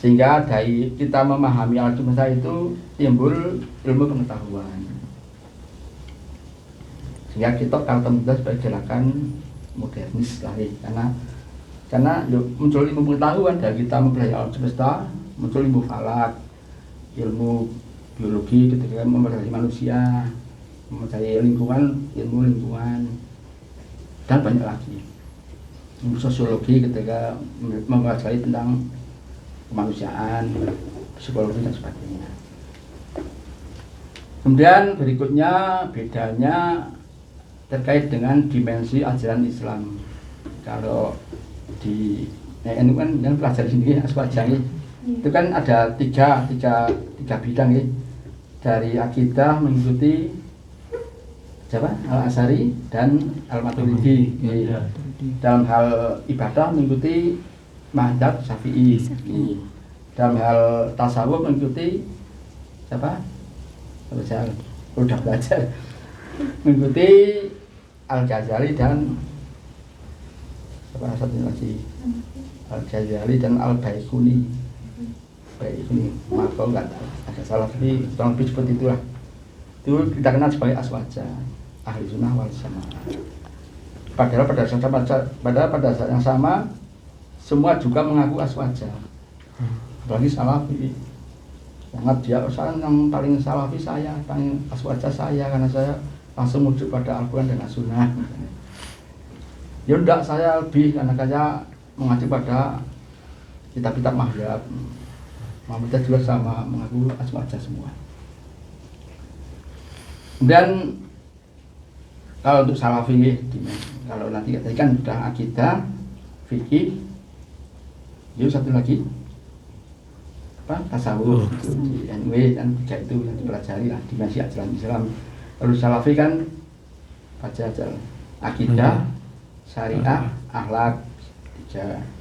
Sehingga dari kita memahami alam semesta itu timbul ilmu pengetahuan. Sehingga kita kalau teman-teman sebagai gerakan modernis lah, karena muncul ilmu pengetahuan dari kita mempelajari alam semesta, muncul ilmu falak, ilmu biologi ketika mempelajari manusia, mempelajari lingkungan, ilmu lingkungan, dan banyak lagi. Ilmu sosiologi ketika mempelajari tentang kemanusiaan, psikologi dan sebagainya. Kemudian berikutnya bedanya terkait dengan dimensi ajaran Islam. Kalau di NU kan yang pelajar ini aswaja itu kan ada tiga bidang ya. Dari akidah mengikuti Al-Asy'ari dan Al-Maturidi. Dalam hal ibadah mengikuti mazhab Syafi'i. Dalam hal tasawuf mengikuti siapa? Udah belajar. Mengikuti Al-Ghazali dan apa satu lagi? Al-Ghazali dan Al-Baiquni. Maaf kalau nggak agak salah, tapi kurang lebih seperti itulah. Itu kita kenal sebagai aswaja, ahli sunnah wal jamaah. Padahal pada saat yang sama semua juga mengaku aswaja. Apalagi Salafi. Sangat dia yang paling Salafi saya, paling aswaja saya, karena saya langsung menuju pada Al-Quran dan As-Sunnah. Ya enggak, saya lebih karena saya mengacu pada kitab-kitab mazhab. Muhammadiyah juga sama mengaku aswaja semua. Dan kalau untuk Salafi, kalau nanti tadi kan sudah akidah, fikih, itu satu lagi apa? Tasawuf, di NW dan 3 itu yang dipelajari lah dimensi ajaran Islam. Lalu Salafi kan baca aja akidah, syariah, akhlak, 3.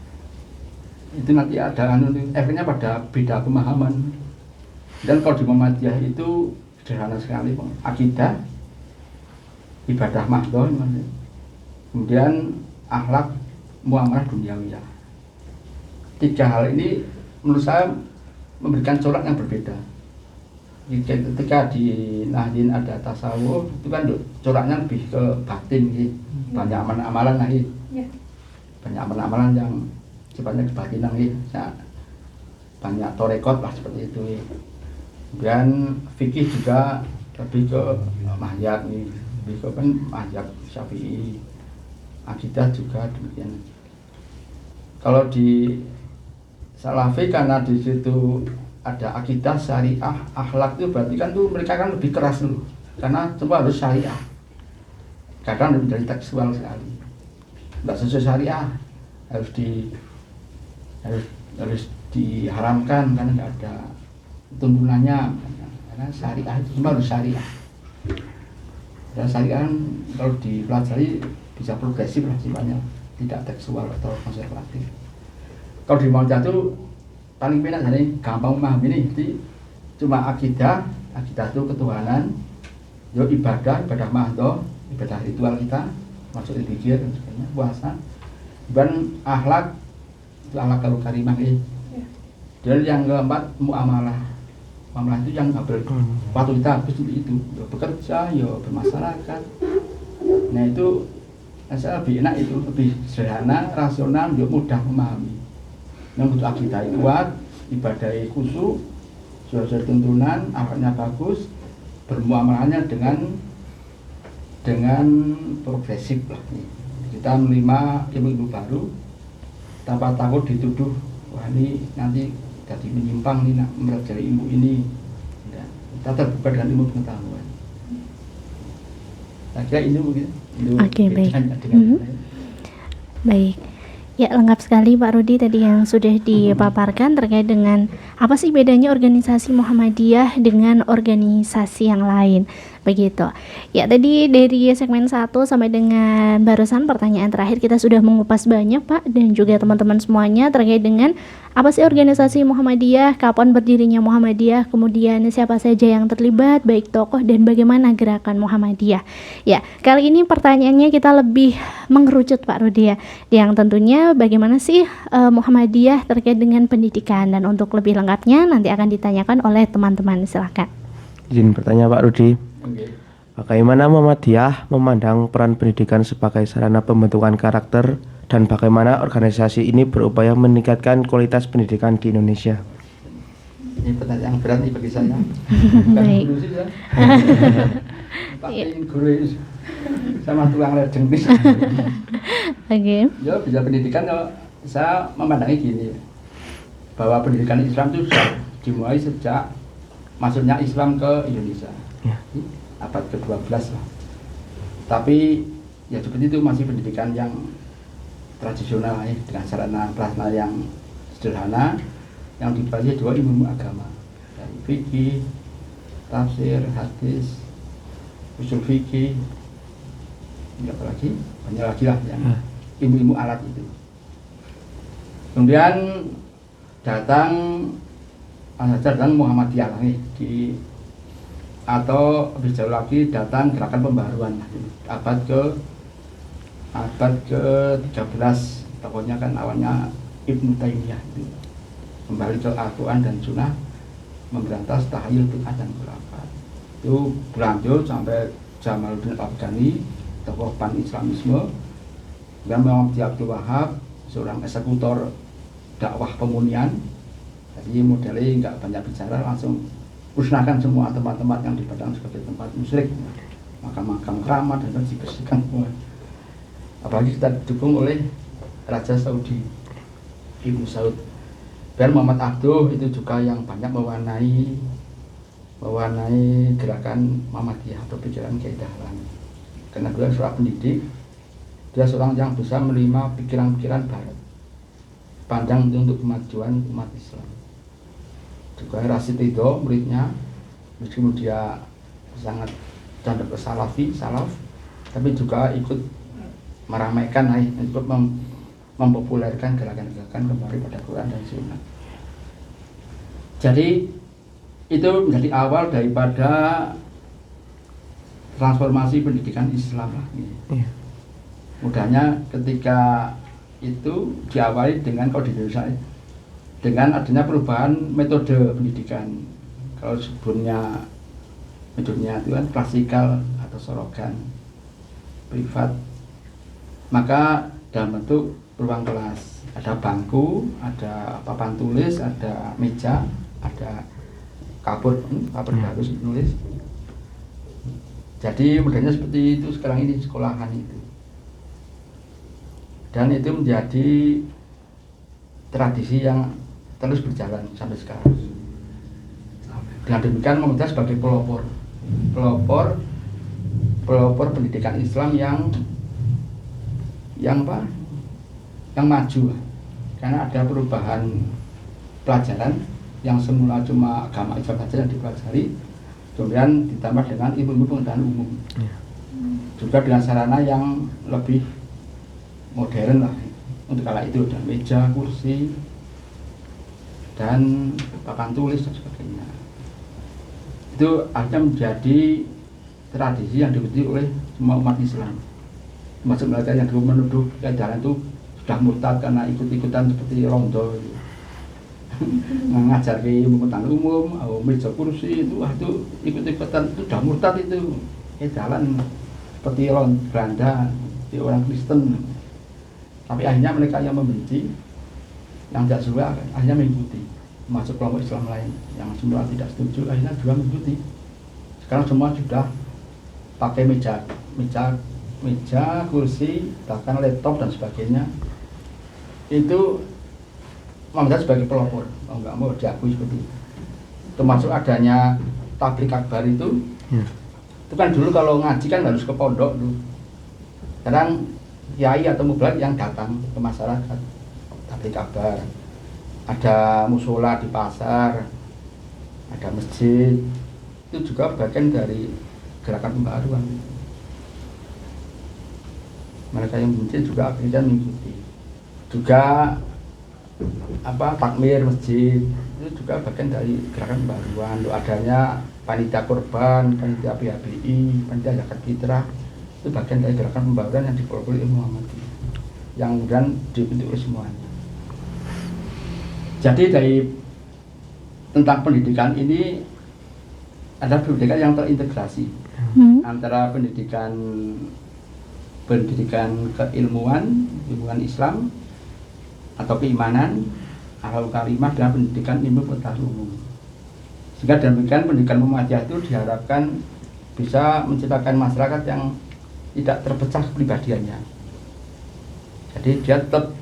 Itu nanti ada efeknya pada beda pemahaman. Dan kalau di Muhammadiyah itu sederhana sekali, akidah, ibadah mahdhah, kemudian akhlak, muamalah duniawiyah. 3 hal ini menurut saya memberikan corak yang berbeda. Ketika di Nahdien ada tasawuf, itu kan coraknya lebih ke batin, banyak amalan-amalan banyak amalan-amalan yang sifatnya kebatinan, banyak torekot lah seperti itu. Kemudian fikih juga lebih ke mazhab, lebih ke mazhab Syafi'i. Akidah juga demikian. Kalau di Salafi karena di situ ada akidah, syariah, akhlak itu berarti kan tuh mereka kan lebih keras dulu karena semua harus syariah. Kadang lebih dari tekstual sekali. Nggak sesuai syariah harus diharamkan karena nggak ada tuntunannya. Karena syariah itu semua harus syariah. Dan syariah kan kalau dipelajari bisa progresif lah sifatnya, tidak tekstual atau konservatif. Kalau di Muhammadiyah itu paling penak jadi gampang memahami ini, jadi cuma akidah itu ketuhanan, yo ibadah mahdoh, ibadah ritual kita, masuk zikir dan sebagainya, puasa, dan akhlak itu akhlak kalau karimah ini. Dan yang keempat muamalah itu yang waktu kita habis itu yo bekerja, yo bermasyarakat. Nah itu saya lebih enak, itu lebih sederhana, rasional, yo mudah memahami. Yang untuk akidah kuat, ibadah khusyuk, sesuai tuntunan, akhlaknya bagus, bermuamalahnya dengan progresif lah. Kita menerima ilmu baru tanpa takut dituduh, wah ini nanti jadi menyimpang nih nak mempelajari ilmu ini. Ya, kita terbuka dengan ilmu pengetahuan. Saya kira ini mungkin. Oke, baik. Baik. Ya, lengkap sekali Pak Rudi tadi yang sudah dipaparkan terkait dengan apa sih bedanya organisasi Muhammadiyah dengan organisasi yang lain. Begitu. Ya, tadi dari segmen 1 sampai dengan barusan pertanyaan terakhir kita sudah mengupas banyak Pak, dan juga teman-teman semuanya terkait dengan apa sih organisasi Muhammadiyah, kapan berdirinya Muhammadiyah, kemudian siapa saja yang terlibat, baik tokoh dan bagaimana gerakan Muhammadiyah. Ya, kali ini pertanyaannya kita lebih mengerucut Pak Rudi ya, yang tentunya bagaimana sih Muhammadiyah terkait dengan pendidikan, dan untuk lebih lengkapnya nanti akan ditanyakan oleh teman-teman. Silakan. Izin bertanya Pak Rudi. Oke. Bagaimana Muhammadiyah memandang peran pendidikan sebagai sarana pembentukan karakter dan bagaimana organisasi ini berupaya meningkatkan kualitas pendidikan di Indonesia? Ini pertanyaan yang berat nih bagi saya. Baik. Guru sih ya. Pakai guru sama tukang lejeng nih. Oke. Ya bisa pendidikan, saya memandangi gini, bahwa pendidikan Islam itu sudah dimulai sejak masuknya Islam ke Indonesia. Abad ke-12 lah. Tapi ya seperti itu, masih pendidikan yang tradisional ya, dengan sarana prasarana yang sederhana yang dibagi dua ilmu agama, dari fikih, tafsir, hadis, usul fikih, apa lagi, banyak lagi lah yang ilmu-ilmu alat itu. Kemudian datang Muhammadiyah nih atau lebih jauh lagi datang gerakan pembaruan abad ke-13, pokoknya kan awalnya Ibnu Taimiyah itu kembali ke Al-Quran dan Sunnah, memberantas tahyil bid'ah dan khurafat. Itu berlanjut sampai Jamaluddin Al-Afghani, tokoh pan-Islamisme, dan Muhammad Abdul Wahab, seorang eksekutor dakwah pemunian. Jadi modelnya nggak banyak bicara, langsung musnahkan semua tempat-tempat yang dipandang sebagai tempat musyrik, makam-makam keramat dan dibersihkan semua. Apalagi kita didukung oleh Raja Saudi, Ibnu Saud. Dan Muhammad Abduh itu juga yang banyak mewarnai gerakan Muhammadiyah atau pikiran Kiai Dahlan. Karena dia seorang pendidik, dia seorang yang bisa menerima pikiran-pikiran Barat, pandang untuk kemajuan umat Islam. Juga Rasid Ridho muridnya, meskipun dia sangat condong ke salaf, tapi juga ikut meramaikan, ikut mempopulerkan gerakan-gerakan kembali pada Quran dan Sunnah. Jadi itu menjadi awal daripada transformasi pendidikan Islam lah. Mudahnya ketika itu diawali dengan, kalau di Indonesia dengan adanya perubahan metode pendidikan. Kalau sebelumnya metodenya itu kan klasikal atau sorogan, privat, maka dalam bentuk ruang kelas, ada bangku, ada papan tulis, ada meja, ada kabur harus nulis. Jadi modelnya seperti itu sekarang ini sekolahan itu, dan itu menjadi tradisi yang terus berjalan sampai sekarang. Dengan demikian Muhammadiyah sebagai pelopor pendidikan Islam yang maju, karena ada perubahan pelajaran yang semula cuma agama Islam saja yang dipelajari, kemudian ditambah dengan ilmu pengetahuan umum, juga dengan sarana yang lebih modern lah untuk kala itu, dan meja, kursi, dan papan tulis dan sebagainya. Itu akhirnya menjadi tradisi yang diikuti oleh semua umat Islam, termasuk mereka yang dulu menuduh keadaan itu sudah murtad karena ikut-ikutan seperti rondo gitu. Mengajar ke pengetahuan umum, meja kursi itu ikut-ikutan itu sudah murtad itu, jalan seperti orang Belanda, seperti orang Kristen. Tapi akhirnya mereka yang membenci, yang tidak suka, akhirnya mengikuti, masuk kelompok Islam lain yang semula tidak setuju, akhirnya juga mengikuti. Sekarang semua sudah pakai meja, kursi, bahkan laptop dan sebagainya. Itu Muhammadiyah sebagai pelopor, mau nggak mau diakui seperti itu. Termasuk adanya tablik akbar itu kan dulu kalau ngaji kan harus ke pondok dulu. Sekarang kiai atau mubalagh yang datang ke masyarakat, tablik akbar. Ada musola di pasar, ada masjid, itu juga bagian dari gerakan pembaruan. Mereka yang benci juga akhirnya mengikuti. Juga takmir masjid itu juga bagian dari gerakan pembaruan. Untuk adanya panitia korban, panitia PHBI, panitia zakat fitrah, itu bagian dari gerakan pembaruan yang dipelopori oleh Muhammadiyah, yang kemudian diikuti oleh semuanya. Jadi dari tentang pendidikan ini ada pendidikan yang terintegrasi antara pendidikan keilmuan, ilmuwan Islam atau keimanan, akhlakul karimah, dengan pendidikan ilmu pengetahuan umum. Sehingga demikian pendidikan Muhammadiyah itu diharapkan bisa menciptakan masyarakat yang tidak terpecah kepribadiannya. Jadi dia tetap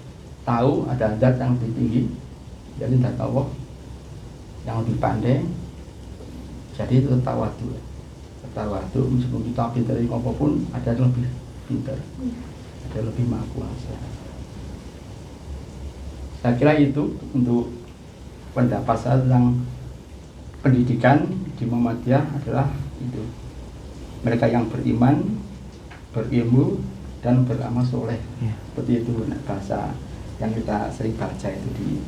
tahu ada zat yang lebih tinggi, jadi zat Allah yang lebih pandai. Jadi itu tawadu meskipun kita pintar apapun, ada yang lebih pintar, ada yang lebih maha kuasa. Saya kira itu untuk pendapat saya tentang pendidikan di Muhammadiyah adalah itu. Mereka yang beriman, berilmu, dan beramal soleh. Seperti itu bahasa yang kita sering baca itu di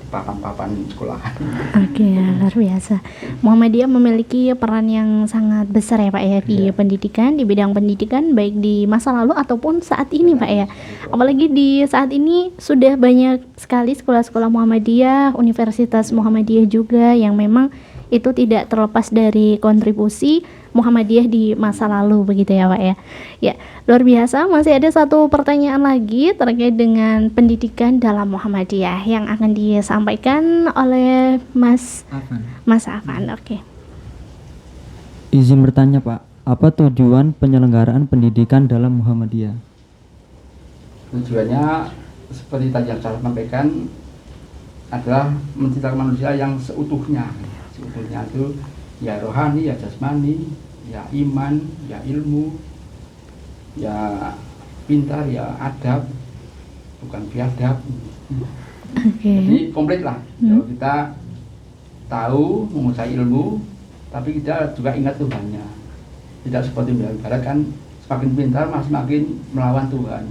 papan-papan sekolahan. Oke, luar biasa. Muhammadiyah memiliki peran yang sangat besar ya Pak ya di pendidikan, di bidang pendidikan, baik di masa lalu ataupun saat ini Pak ya. Apalagi di saat ini sudah banyak sekali sekolah-sekolah Muhammadiyah, Universitas Muhammadiyah juga yang memang itu tidak terlepas dari kontribusi Muhammadiyah di masa lalu begitu ya Pak ya. Ya, luar biasa. Masih ada satu pertanyaan lagi terkait dengan pendidikan dalam Muhammadiyah yang akan disampaikan oleh Mas Afan. Oke. Izin bertanya Pak, apa tujuan penyelenggaraan pendidikan dalam Muhammadiyah? Tujuannya seperti tadi yang saya sampaikan adalah menciptakan manusia yang seutuhnya. Seutuhnya itu ya rohani, ya jasmani, ya iman, ya ilmu, ya pintar, ya adab, bukan biadab. Jadi komplit lah. Kalau kita tahu menguasai ilmu, tapi kita juga ingat Tuhannya. Tidak seperti barat kan semakin pintar semakin melawan Tuhan.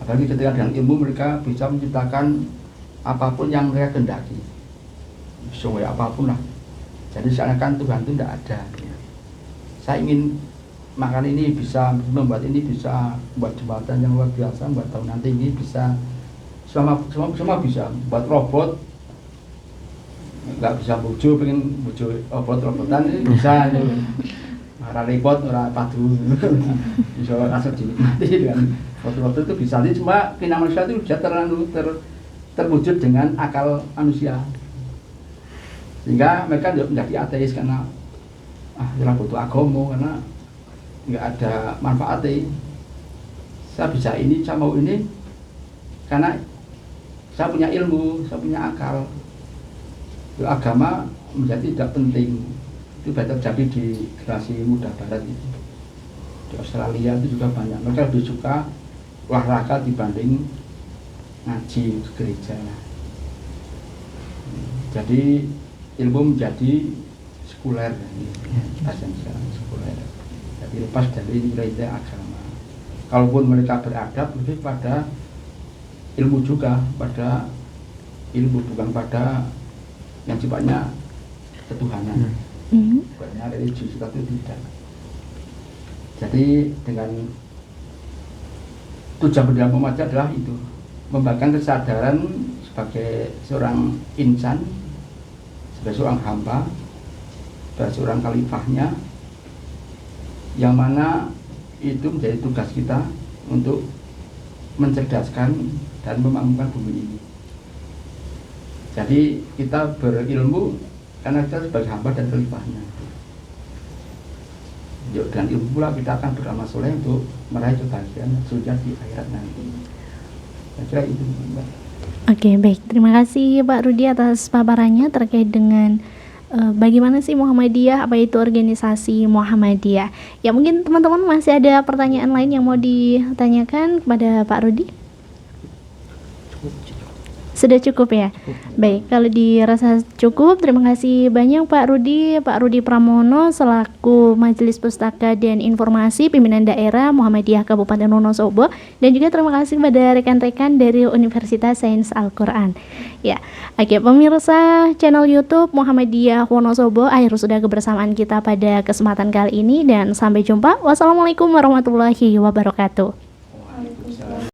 Apalagi ketika dengan ilmu mereka bisa menciptakan apapun yang mereka kehendaki. Sesuai apapun lah. Jadi seakan-akan Tuhan itu tidak ada. Saya ingin makan ini bisa, membuat ini bisa, buat jembatan yang luar biasa, buat tahun nanti ini bisa, semua bisa. Buat robot, nggak bisa pengen bujo robotan ini bisa. Orang repot, orang padu, bisa langsung dinikmati dengan robot itu bisa. Jadi cuma keinginan manusia itu sudah terwujud dengan akal manusia. Sehingga mereka menjadi ateis karena ya butuh agama, karena nggak ada manfaatnya. Saya bisa ini, saya mau ini karena saya punya ilmu, saya punya akal. agama menjadi tidak penting. Itu banyak terjadi di generasi muda barat itu. Di Australia itu juga banyak, mereka lebih suka olahraga dibanding ngaji ke gereja. Jadi ilmu menjadi sekuler, sekuler. Jadi lepas dari nilai-nilai agama. Kalaupun mereka beradab, lebih pada ilmu juga, pada ilmu, bukan pada yang sifatnya ketuhanan. Bukannya religius, tapi tidak. Jadi dengan tujuan pendidikan Muhammadiyah adalah itu, memberikan kesadaran sebagai seorang insan, sebagai seorang hamba, sebagai seorang khalifahnya, yang mana itu menjadi tugas kita untuk mencerdaskan dan memakmurkan bumi ini. Jadi kita berilmu karena kita sebagai hamba dan khalifahnya. Dan ilmu pula kita akan beramal soleh untuk meraih kebahagiaan surga di akhirat nanti. Saya kira itu, Mbak. Oke, baik. Terima kasih Pak Rudi atas paparannya terkait dengan bagaimana sih Muhammadiyah, apa itu organisasi Muhammadiyah. Ya, mungkin teman-teman masih ada pertanyaan lain yang mau ditanyakan kepada Pak Rudi? Sudah cukup ya? Baik, kalau dirasa cukup, terima kasih banyak Pak Rudi Pramono selaku Majelis Pustaka dan Informasi Pimpinan Daerah Muhammadiyah Kabupaten Wonosobo, dan juga terima kasih kepada rekan-rekan dari Universitas Sains Al-Quran. Ya, oke, pemirsa channel YouTube Muhammadiyah Wonosobo, akhir sudah kebersamaan kita pada kesempatan kali ini, dan sampai jumpa. Wassalamualaikum warahmatullahi wabarakatuh.